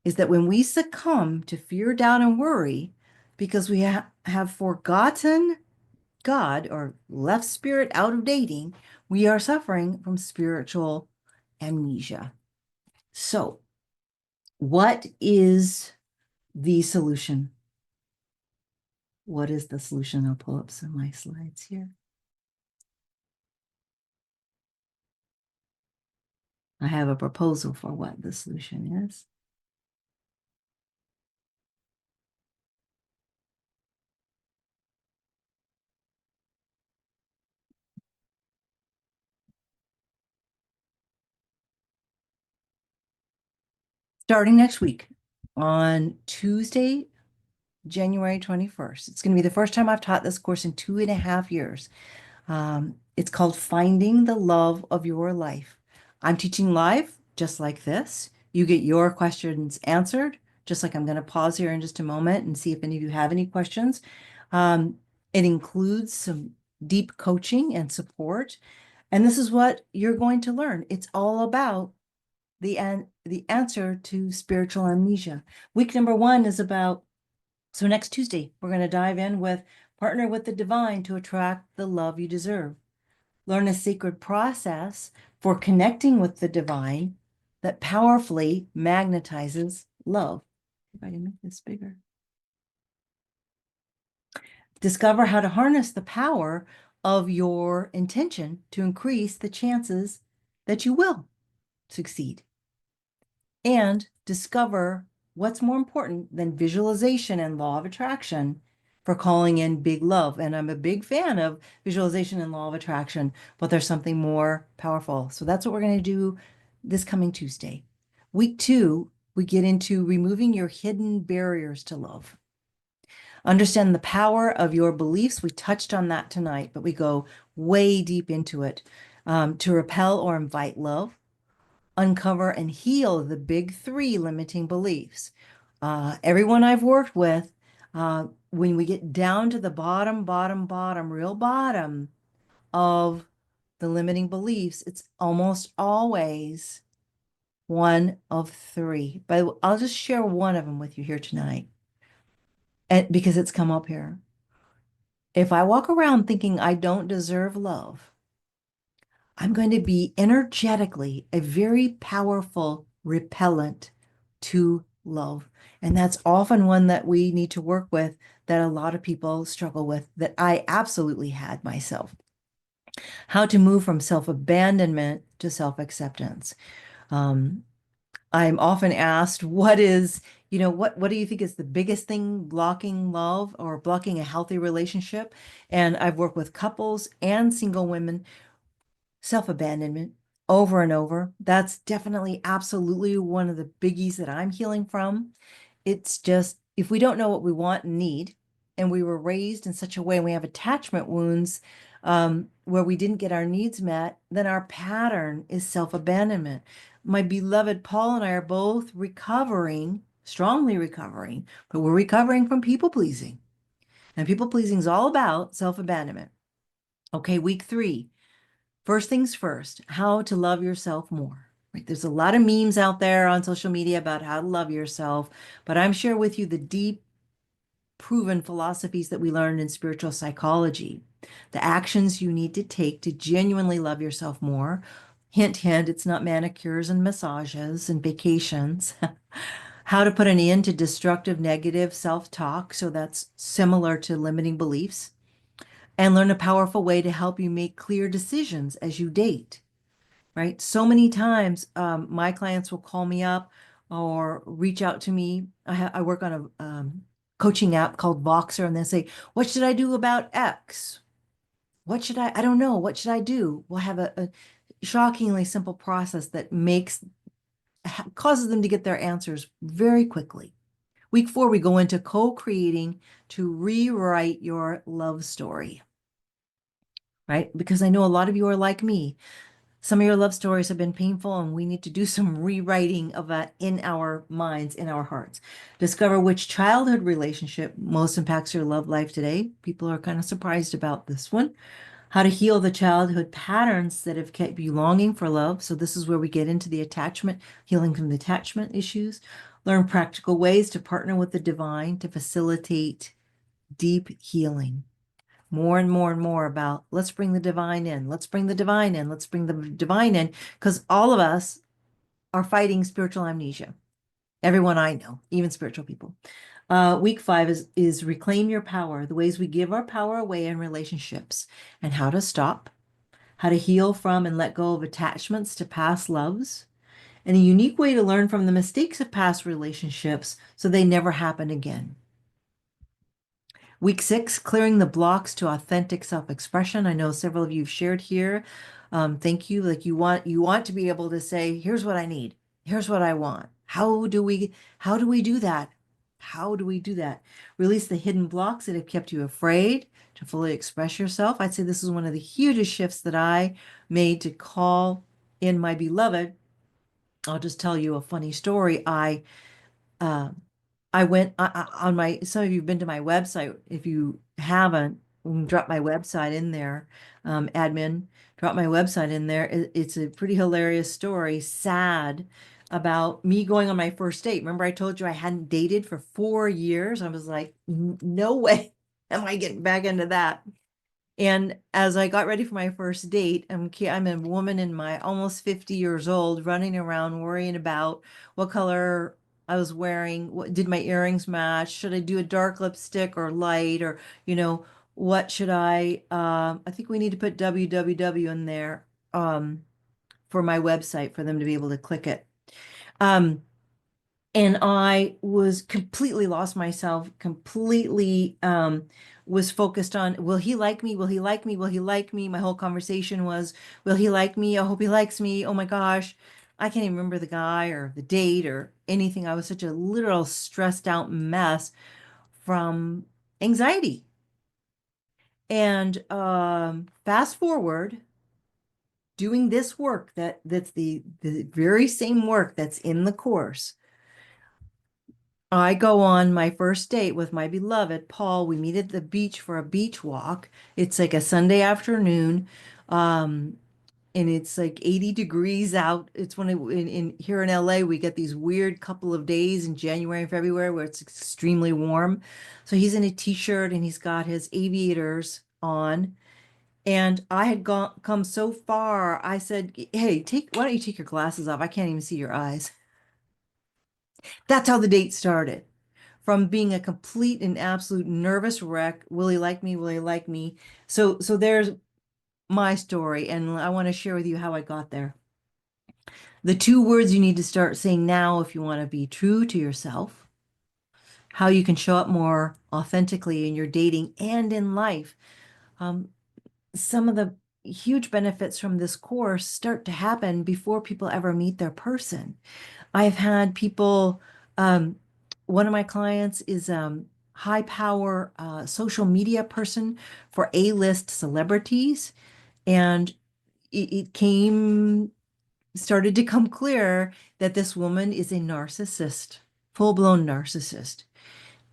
S1: is that when we succumb to fear, doubt, and worry because we have forgotten God or left spirit out of dating, we are suffering from spiritual amnesia. So, what is the solution? What is the solution? I'll pull up some of my slides here. I have a proposal for what the solution is. Starting next week on Tuesday, January 21st. It's going to be the first time I've taught this course in 2.5 years. It's called Finding the Love of Your Life. I'm teaching live, just like this. You get your questions answered, just like I'm going to pause here in just a moment and see if any of you have any questions. It includes some deep coaching and support. And this is what you're going to learn. It's all about the answer to spiritual amnesia. Week number 1 is about, so next Tuesday, we're going to dive in with Partner with the Divine to attract the love you deserve. Learn a sacred process for connecting with the divine that powerfully magnetizes love. If I can make this bigger. Discover how to harness the power of your intention to increase the chances that you will succeed. And discover what's more important than visualization and law of attraction for calling in big love. And I'm a big fan of visualization and law of attraction, but there's something more powerful. So that's what we're going to do this coming Tuesday. Week 2, we get into removing your hidden barriers to love. Understand the power of your beliefs. We touched on that tonight, but we go way deep into it, to repel or invite love, uncover and heal the big 3 limiting beliefs. Everyone I've worked with, when we get down to the bottom, real bottom of the limiting beliefs, it's almost always one of 3. But I'll just share one of them with you here tonight, and because it's come up here. If I walk around thinking I don't deserve love, I'm going to be energetically a very powerful repellent to love. And that's often one that we need to work with, that a lot of people struggle with, that I absolutely had myself. How to move from self-abandonment to self-acceptance. I'm often asked, what do you think is the biggest thing blocking love or blocking a healthy relationship? And I've worked with couples and single women. Self-abandonment over and over. That's definitely absolutely one of the biggies that I'm healing from. It's just, if we don't know what we want and need, and we were raised in such a way, and we have attachment wounds, where we didn't get our needs met, then our pattern is self-abandonment. My beloved Paul and I are both recovering, strongly recovering, but we're recovering from people pleasing. And people pleasing is all about self-abandonment. Okay, week 3. First things first, how to love yourself more. Right? There's a lot of memes out there on social media about how to love yourself, but I'm sharing with you the deep, proven philosophies that we learned in spiritual psychology, the actions you need to take to genuinely love yourself more. Hint, hint, it's not manicures and massages and vacations. How to put an end to destructive, negative self-talk. So that's similar to limiting beliefs. And learn a powerful way to help you make clear decisions as you date, right? So many times, my clients will call me up or reach out to me. I work on a coaching app called Voxer, and they say, what should I do about X? I don't know. What should I do? We'll have a shockingly simple process that causes them to get their answers very quickly. Week 4, we go into co-creating to rewrite your love story. Right? Because I know a lot of you are like me. Some of your love stories have been painful, and we need to do some rewriting of that in our minds, in our hearts. Discover which childhood relationship most impacts your love life today. People are kind of surprised about this one. How to heal the childhood patterns that have kept you longing for love. So, this is where we get into the attachment, healing from the attachment issues. Learn practical ways to partner with the divine to facilitate deep healing. More and more and more about let's bring the divine in, let's bring the divine in, let's bring the divine in, because all of us are fighting spiritual amnesia. Everyone I know, even spiritual people. Week 5 is reclaim your power, the ways we give our power away in relationships, and how to stop, how to heal from and let go of attachments to past loves, and a unique way to learn from the mistakes of past relationships so they never happen again. Week 6, clearing the blocks to authentic self-expression. I know several of you have shared here. Thank you. Like you want to be able to say, here's what I need. Here's what I want. How do we do that? How do we do that? Release the hidden blocks that have kept you afraid to fully express yourself. I'd say this is one of the hugest shifts that I made to call in my beloved. I'll just tell you a funny story. Uh, I went on my, some of you have been to my website. If you haven't, drop my website in there. Admin, drop my website in there. It's a pretty hilarious story, sad, about me going on my first date. Remember, I told you I hadn't dated for 4 years. I was like, No way am I getting back into that." And as I got ready for my first date, I'm a woman in my almost 50 years old, running around worrying about what color I was wearing. What did my earrings match? Should I do a dark lipstick or light? Or, what should I think we need to put www in there for my website for them to be able to click it. Um, and I was completely lost myself, completely was focused on, will he like me? Will he like me? Will he like me? My whole conversation was, will he like me? I hope he likes me. Oh my gosh. I can't even remember the guy or the date or anything. I was such a literal stressed out mess from anxiety. And fast forward, doing this work that's the very same work that's in the course. I go on my first date with my beloved Paul. We meet at the beach for a beach walk. It's like a Sunday afternoon, um, and it's like 80 degrees out. It's when in here in LA we get these weird couple of days in January and February where it's extremely warm. So he's in a t-shirt and he's got his aviators on. And I had come so far. I said, "Hey, why don't you take your glasses off? I can't even see your eyes." That's how the date started. From being a complete and absolute nervous wreck. Will he like me? Will he like me? So there's my story, and I want to share with you how I got there. The 2 words you need to start saying now if you want to be true to yourself, how you can show up more authentically in your dating and in life. Um, some of the huge benefits from this course start to happen before people ever meet their person. I've had people, one of my clients is high power social media person for A-list celebrities. And started to come clear that this woman is a narcissist, full-blown narcissist.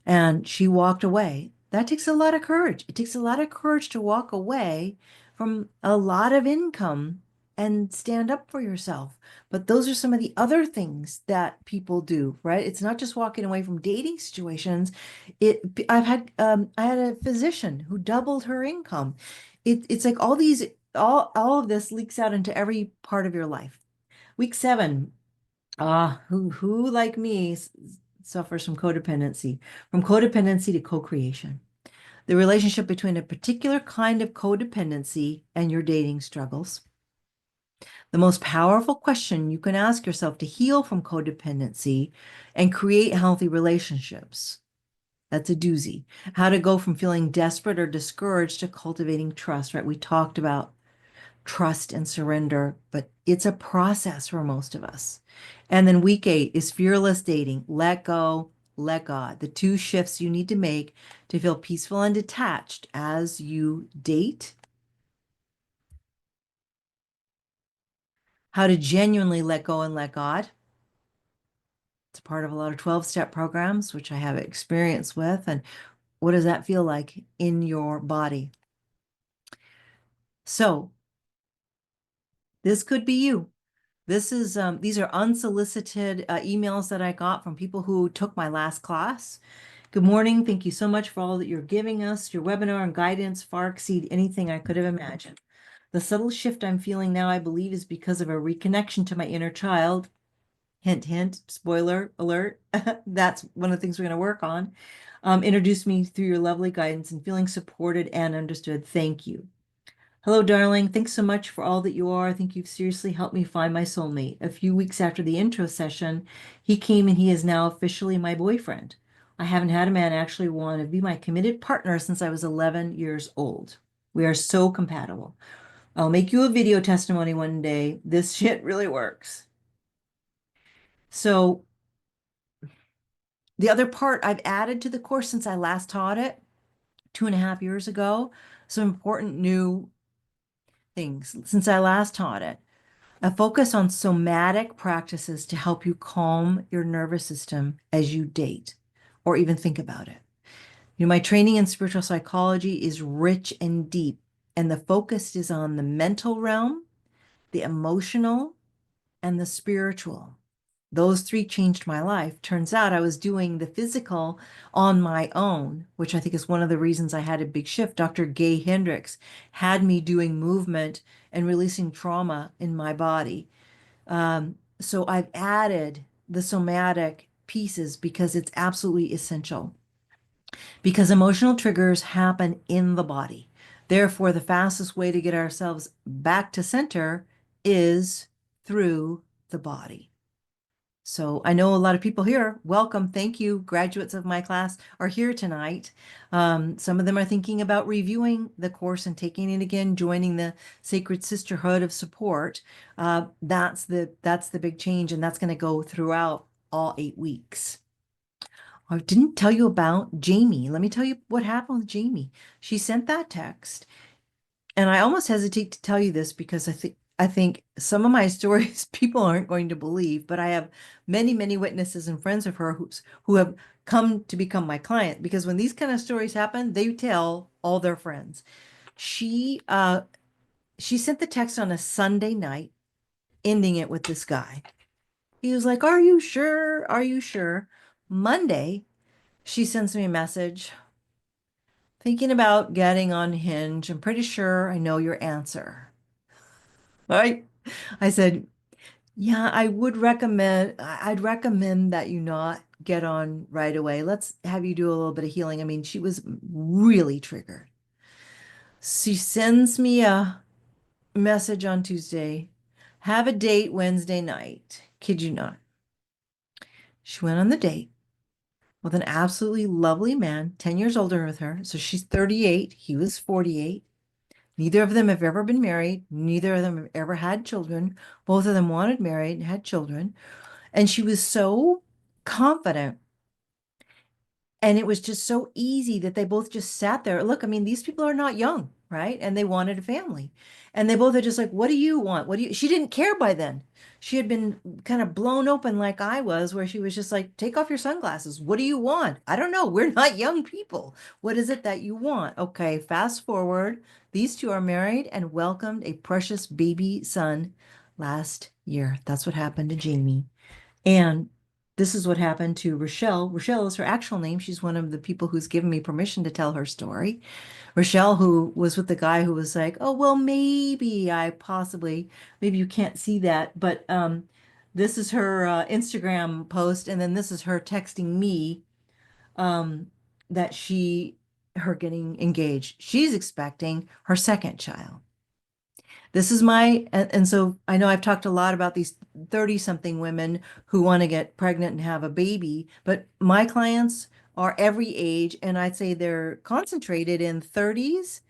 S1: And she walked away. That takes a lot of courage. It takes a lot of courage to walk away from a lot of income and stand up for yourself. But those are some of the other things that people do, right? It's not just walking away from dating situations. I had a physician who doubled her income. It's like all of this leaks out into every part of your life. Week 7, who like me suffers from codependency, from codependency to co-creation. The relationship between a particular kind of codependency and your dating struggles. The most powerful question you can ask yourself to heal from codependency and create healthy relationships. That's a doozy. How to go from feeling desperate or discouraged to cultivating trust, right? We talked about trust and surrender, but it's a process for most of us. And then week 8 is fearless dating. Let go, let God. The 2 shifts you need to make to feel peaceful and detached as you date how to genuinely let go and let God. It's a part of a lot of 12-step programs, which I have experience with. And what does that feel like in your body? So this could be you. These are unsolicited emails that I got from people who took my last class. Good morning. Thank you so much for all that you're giving us. Your webinar and guidance far exceed anything I could have imagined. The subtle shift I'm feeling now, I believe, is because of a reconnection to my inner child. Hint, hint, spoiler alert. That's one of the things we're going to work on. Introduced me through your lovely guidance and feeling supported and understood. Thank you. Hello, darling. Thanks so much for all that you are. I think you've seriously helped me find my soulmate. A few weeks after the intro session, he came and he is now officially my boyfriend. I haven't had a man actually want to be my committed partner since I was 11 years old. We are so compatible. I'll make you a video testimony one day. This shit really works. So the other part I've added to the course since I last taught it 2.5 years ago, some important new things since I last taught it. A focus on somatic practices to help you calm your nervous system as you date or even think about it. My training in spiritual psychology is rich and deep, and the focus is on the mental realm, the emotional, and the spiritual. Those three changed my life. Turns out I was doing the physical on my own, which I think is one of the reasons I had a big shift. Dr. Gay Hendricks had me doing movement and releasing trauma in my body. So I've added the somatic pieces because it's absolutely essential. Because emotional triggers happen in the body. Therefore, the fastest way to get ourselves back to center is through the body. So I know a lot of people here. Welcome. Thank you. Graduates of my class are here tonight. Some of them are thinking about reviewing the course and taking it again, joining the Sacred Sisterhood of Support. That's the big change, and that's going to go throughout all 8 weeks. I didn't tell you about Jamie. Let me tell you what happened with Jamie. She sent that text, and I almost hesitate to tell you this because I think some of my stories people aren't going to believe, but I have many, many witnesses and friends of her who have come to become my client because when these kind of stories happen, they tell all their friends. She sent the text on a Sunday night, ending it with this guy. He was like, "Are you sure? Are you sure?" Monday, she sends me a message. Thinking about getting on Hinge. I'm pretty sure I know your answer. Right? I said, yeah, I'd recommend that you not get on right away. Let's have you do a little bit of healing. I mean, she was really triggered. She sends me a message on Tuesday. Have a date Wednesday night. Kid you not. She went on the date with an absolutely lovely man, 10 years older with her. So she's 38. He was 48. Neither of them have ever been married. Neither of them have ever had children. Both of them wanted married and had children. And she was so confident. And it was just so easy that they both just sat there. Look, I mean, these people are not young, right? And they wanted a family. And they both are just like, what do you want? What do you? She didn't care by then. She had been kind of blown open like I was, where she was just like, take off your sunglasses. What do you want? I don't know. We're not young people. What is it that you want? Okay, fast forward. These two are married and welcomed a precious baby son last year. That's what happened to Jamie. And this is what happened to Rochelle. Rochelle is her actual name. She's one of the people who's given me permission to tell her story. Rochelle, who was with the guy who was like, oh, well, maybe you can't see that, but this is her Instagram post, and then this is her texting me um, that her getting engaged. She's expecting her second child. This is and so I know I've talked a lot about these 30-something women who want to get pregnant and have a baby, but my clients are every age, and I'd say they're concentrated in 30s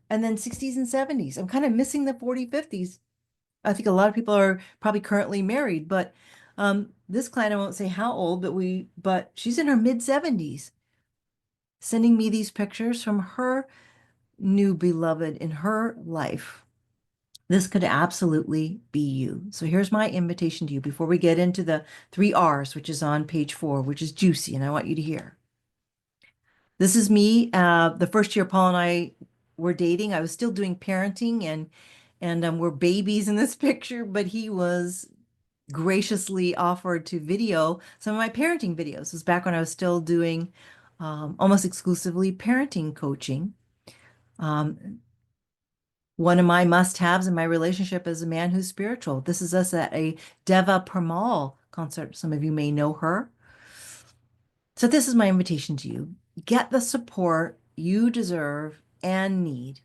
S1: and then 60s and 70s. I'm kind of missing the 40, 50s. I think a lot of people are probably currently married, but this client, I won't say how old, but she's in her mid 70s, sending me these pictures from her new beloved in her life. This could absolutely be you. So here's my invitation to you before we get into the three R's, which is on page 4, which is juicy, and I want you to hear. This is me. The first year Paul and I were dating, I was still doing parenting and we're babies in this picture, but he was graciously offered to video some of my parenting videos. This was back when I was still doing almost exclusively parenting coaching. Um, One of my must-haves in my relationship is a man who's spiritual. This is us at a Deva Premal concert. Some of you may know her. So this is my invitation to you. Get the support you deserve and need.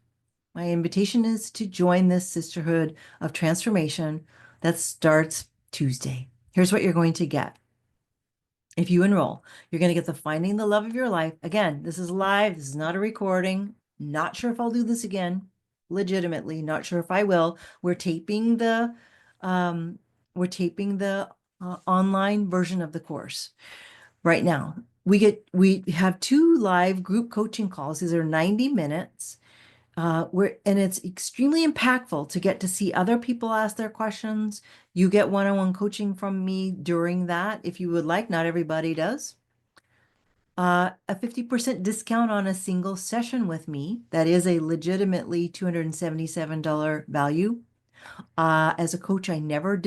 S1: My invitation is to join this sisterhood of transformation that starts Tuesday. Here's what you're going to get. If you enroll, you're going to get the Finding the Love of Your Life. Again, this is live. This is not a recording. Not sure if I'll do this again. Legitimately, not sure if I will. Um, we're taping the online version of the course right now. We have 2 live group coaching calls. These are 90 minutes. And it's extremely impactful to get to see other people ask their questions. You get one-on-one coaching from me during that if you would like. Not everybody does. A 50% discount on a single session with me. That is a legitimately $277 value. As a coach, I never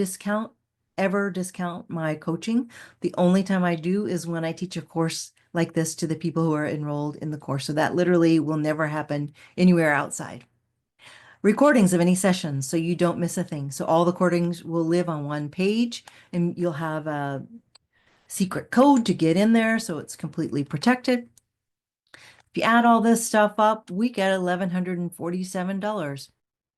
S1: ever discount my coaching. The only time I do is when I teach a course like this to the people who are enrolled in the course. So that literally will never happen anywhere outside. Recordings of any sessions so you don't miss a thing. So all the recordings will live on one page and you'll have a secret code to get in there so it's completely protected. If you add all this stuff up, we get $1,147.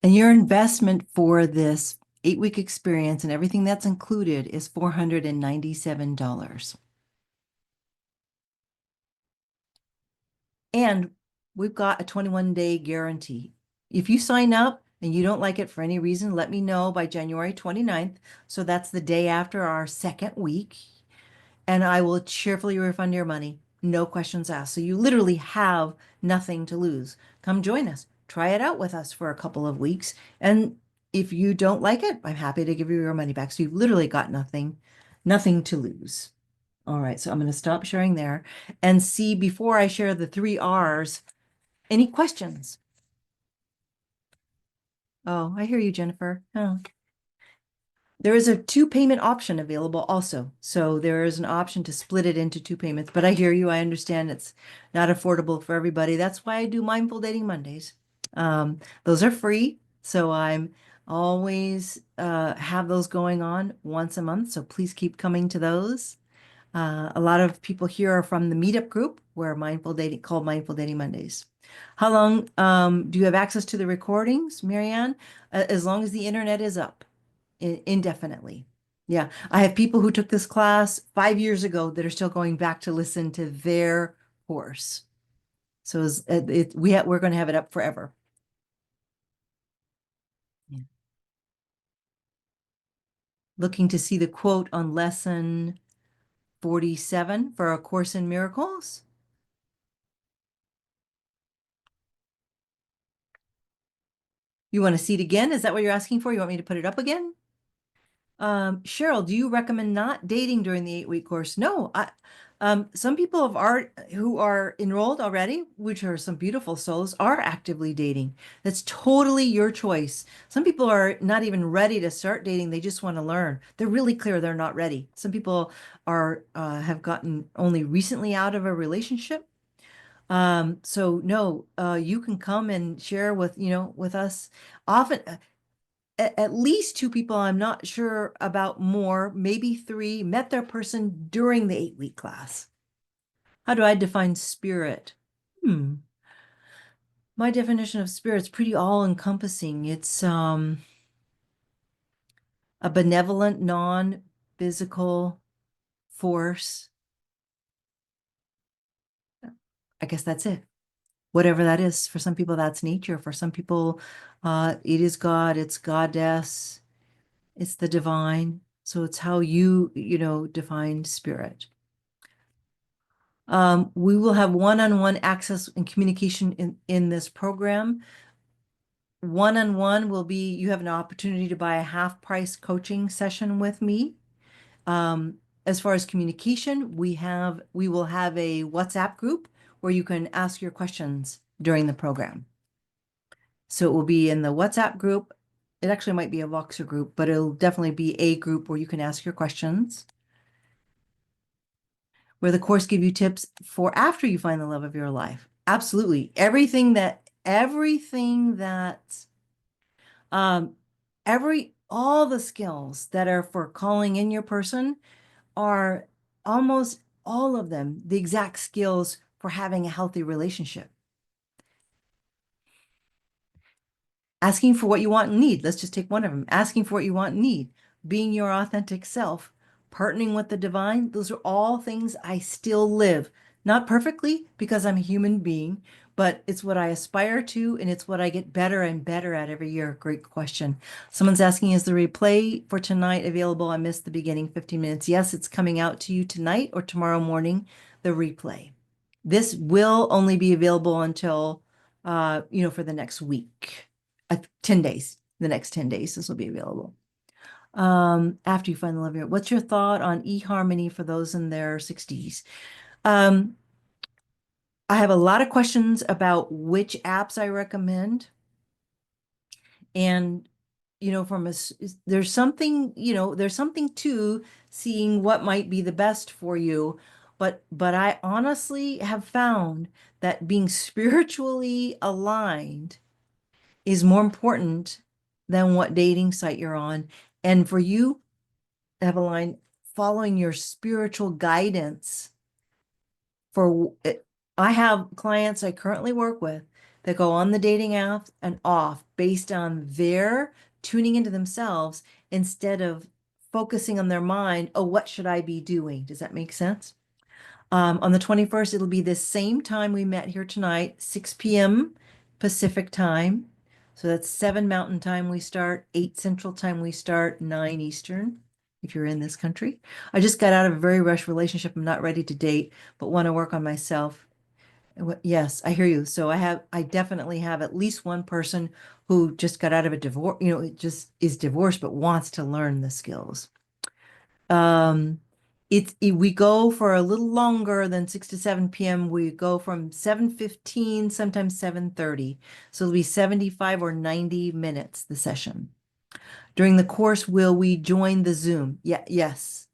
S1: And your investment for this 8-week experience and everything that's included is $497. And we've got a 21-day guarantee. If you sign up and you don't like it for any reason, let me know by January 29th. So that's the day after our second week. And I will cheerfully refund your money. No questions asked. So you literally have nothing to lose. Come join us. Try it out with us for a couple of weeks. And if you don't like it, I'm happy to give you your money back. So you've literally got nothing to lose. All right, so I'm going to stop sharing there and see before I share the 3 R's, any questions? Oh, I hear you, Jennifer. Oh. There is a 2 payment option available also. So there is an option to split it into 2 payments, but I hear you. I understand it's not affordable for everybody. That's why I do Mindful Dating Mondays. Those are free. So I'm always have those going on once a month. So please keep coming to those. A lot of people here are from the meetup group where called Mindful Dating Mondays. How long do you have access to the recordings, Marianne? As long as the internet is up indefinitely. Yeah, I have people who took this class 5 years ago that are still going back to listen to their course. So we're going to have it up forever. Yeah. Looking to see the quote on lesson 47 for A Course in Miracles. You want to see it again? Is that what you're asking for? You want me to put it up again? Cheryl, do you recommend not dating during the 8-week course? No, some people who are enrolled already, which are some beautiful souls, are actively dating. That's totally your choice. Some people are not even ready to start dating. They just want to learn. They're really clear they're not ready. Some people have gotten only recently out of a relationship. So no, you can come and share with us often. At least 2 people, I'm not sure about more, maybe 3, met their person during the 8-week class. How do I define spirit? My definition of spirit is pretty all-encompassing. It's a benevolent, non-physical force. I guess that's it. Whatever that is. For some people, that's nature. For some people, it is God, it's goddess, it's the divine. So it's how define spirit. We will have one-on-one access and communication in this program One-on-one will be, you have an opportunity to buy a half-price coaching session with me. Um, as far as communication, we will have a WhatsApp group where you can ask your questions during the program. So it will be in the WhatsApp group. It actually might be a Voxer group, but it'll definitely be a group where you can ask your questions, where the course give you tips for after you find the love of your life. Absolutely. Everything that um all the skills that are for calling in your person are almost all of them the exact skills for having a healthy relationship. Asking for what you want and need. Let's just take one of them. Asking for what you want and need. Being your authentic self. Partnering with the divine. Those are all things I still live. Not perfectly because I'm a human being, but it's what I aspire to and it's what I get better and better at every year. Great question. Someone's asking, is the replay for tonight available? I missed the beginning 15 minutes. Yes, it's coming out to you tonight or tomorrow morning, the replay. This will only be available until, for the next week. 10 days, the next 10 days, this will be available. After you find the love of your, what's your thought on eHarmony for those in their 60s? Um, I have a lot of questions about which apps I recommend. And, there's something to seeing what might be the best for you. But I honestly have found that being spiritually aligned is more important than what dating site you're on. And for you, Eveline, following your spiritual guidance for it. I have clients I currently work with that go on the dating apps and off based on their tuning into themselves instead of focusing on their mind. Oh, what should I be doing? Does that make sense? On the 21st, it'll be the same time we met here tonight, 6 p.m. Pacific time. So that's 7 Mountain time we start, 8 Central time we start, 9 Eastern, if you're in this country. I just got out of a very rushed relationship. I'm not ready to date, but want to work on myself. Yes, I hear you. So I definitely have at least one person who just got out of a divorce, it just is divorced, but wants to learn the skills. Um, we go for a little longer than 6 to 7 p.m. We go from 7:15, sometimes 7:30. So it'll be 75 or 90 minutes, the session. During the course, will we join the Zoom? Yeah, yes.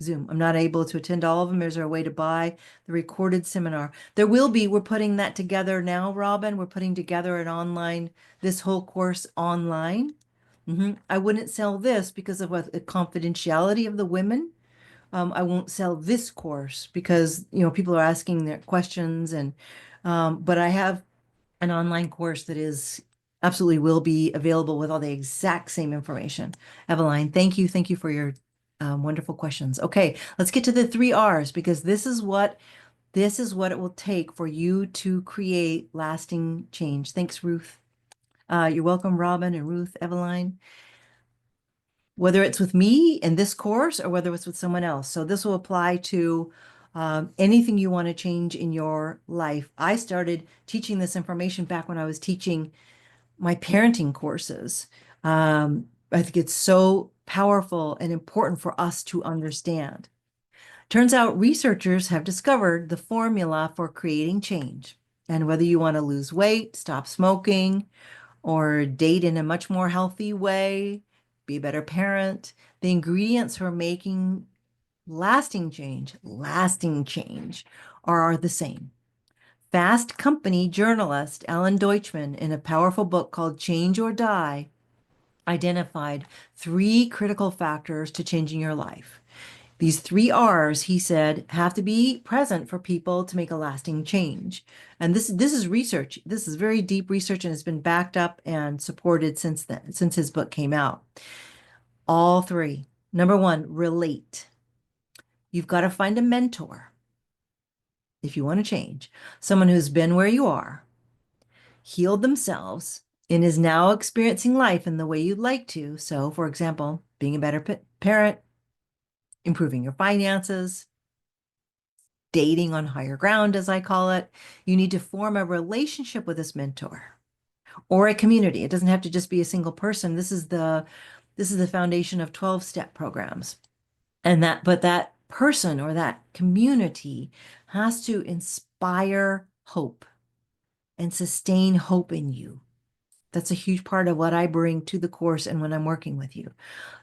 S1: Zoom. I'm not able to attend all of them. Is there a way to buy the recorded seminar? There will be. We're putting that together now, Robin. We're putting together this whole course online. I wouldn't sell this because of the confidentiality of the women. I won't sell this course because, people are asking their questions but I have an online course that is absolutely will be available with all the exact same information. Eveline, thank you. Thank you for your wonderful questions. Okay, let's get to the 3 R's because this is what it will take for you to create lasting change. Thanks, Ruth. You're welcome, Robin and Ruth, Eveline. Whether it's with me in this course or whether it's with someone else. So this will apply to anything you want to change in your life. I started teaching this information back when I was teaching my parenting courses. I think it's so powerful and important for us to understand. Turns out researchers have discovered the formula for creating change. And whether you want to lose weight, stop smoking, or date in a much more healthy way, be a better parent, the ingredients for making lasting change are the same. Fast Company journalist Alan Deutschman, in a powerful book called Change or Die, identified 3 critical factors to changing your life. These 3 R's, he said, have to be present for people to make a lasting change. And this is research. This is very deep research and has been backed up and supported since then, since his book came out. All 3. Number 1, relate. You've got to find a mentor if you want to change. Someone who's been where you are, healed themselves, and is now experiencing life in the way you'd like to. So, for example, being a better parent, improving your finances, dating on higher ground, as I call it. You need to form a relationship with this mentor or a community. It doesn't have to just be a single person. This is the foundation of 12-step programs. But that person or that community has to inspire hope and sustain hope in you. That's a huge part of what I bring to the course and when I'm working with you.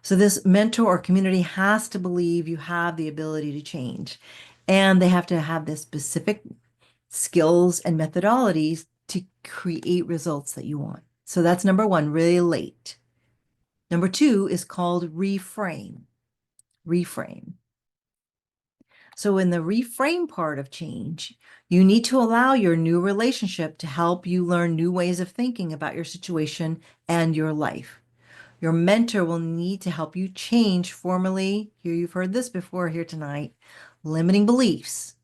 S1: So this mentor or community has to believe you have the ability to change, and they have to have the specific skills and methodologies to create results that you want. So that's number one, relate. Number two is called reframe. Reframe. So in the reframe part of change, you need to allow your new relationship to help you learn new ways of thinking about your situation and your life. Your mentor will need to help you change formally, here you've heard this before here tonight, limiting beliefs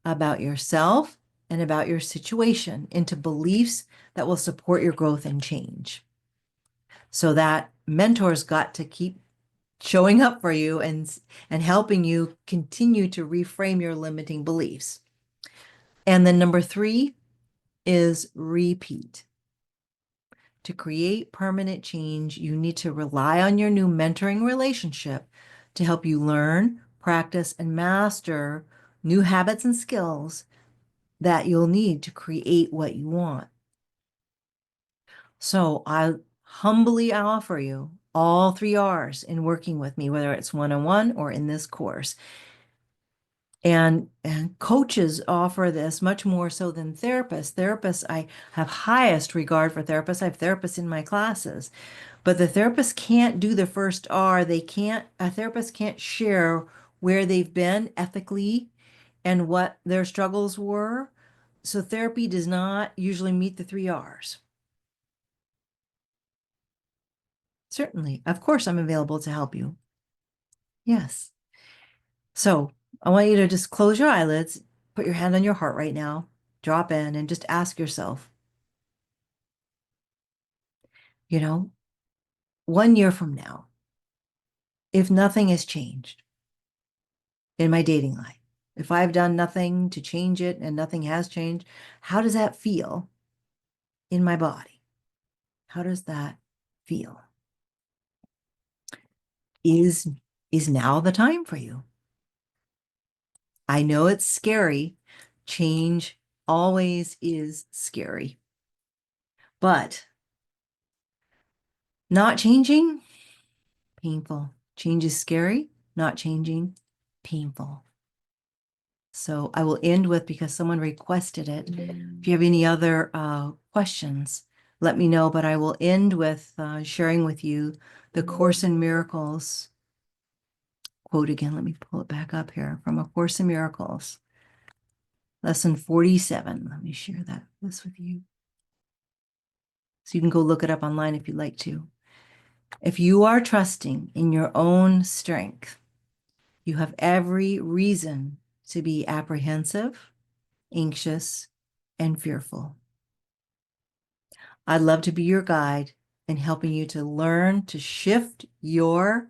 S1: about yourself and about your situation into beliefs that will support your growth and change. So that mentor's got to keep showing up for you and helping you continue to reframe your limiting beliefs. And then number three is repeat. To create permanent change, you need to rely on your new mentoring relationship to help you learn, practice, and master new habits and skills that you'll need to create what you want. So I humbly offer you all 3 R's in working with me, whether it's one-on-one or in this course. And coaches offer this much more so than therapists. I have highest regard for therapists. I have therapists in my classes, but the therapist can't do the first R. A therapist can't share where they've been ethically and what their struggles were. So therapy does not usually meet the 3 R's. Certainly. Of course, I'm available to help you. Yes. So I want you to just close your eyelids, put your hand on your heart right now, drop in, and just ask yourself, 1 year from now, if nothing has changed in my dating life, if I've done nothing to change it and nothing has changed, how does that feel in my body? How does that feel? Is now the time for you? I know it's scary. Change always is scary. But not changing, painful. Change is scary. Not changing, painful. So I will end with, because someone requested it, if you have any other questions, let me know. But I will end with sharing with you the Course in Miracles quote again. Let me pull it back up here from A Course in Miracles, lesson 47. Let me share this with you. So you can go look it up online if you'd like to. If you are trusting in your own strength, you have every reason to be apprehensive, anxious, and fearful. I'd love to be your guide in helping you to learn to shift your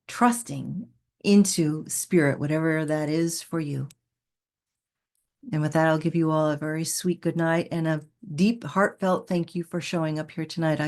S1: trusting into spirit, whatever that is for you. And with that, I'll give you all a very sweet good night and a deep, heartfelt thank you for showing up here tonight.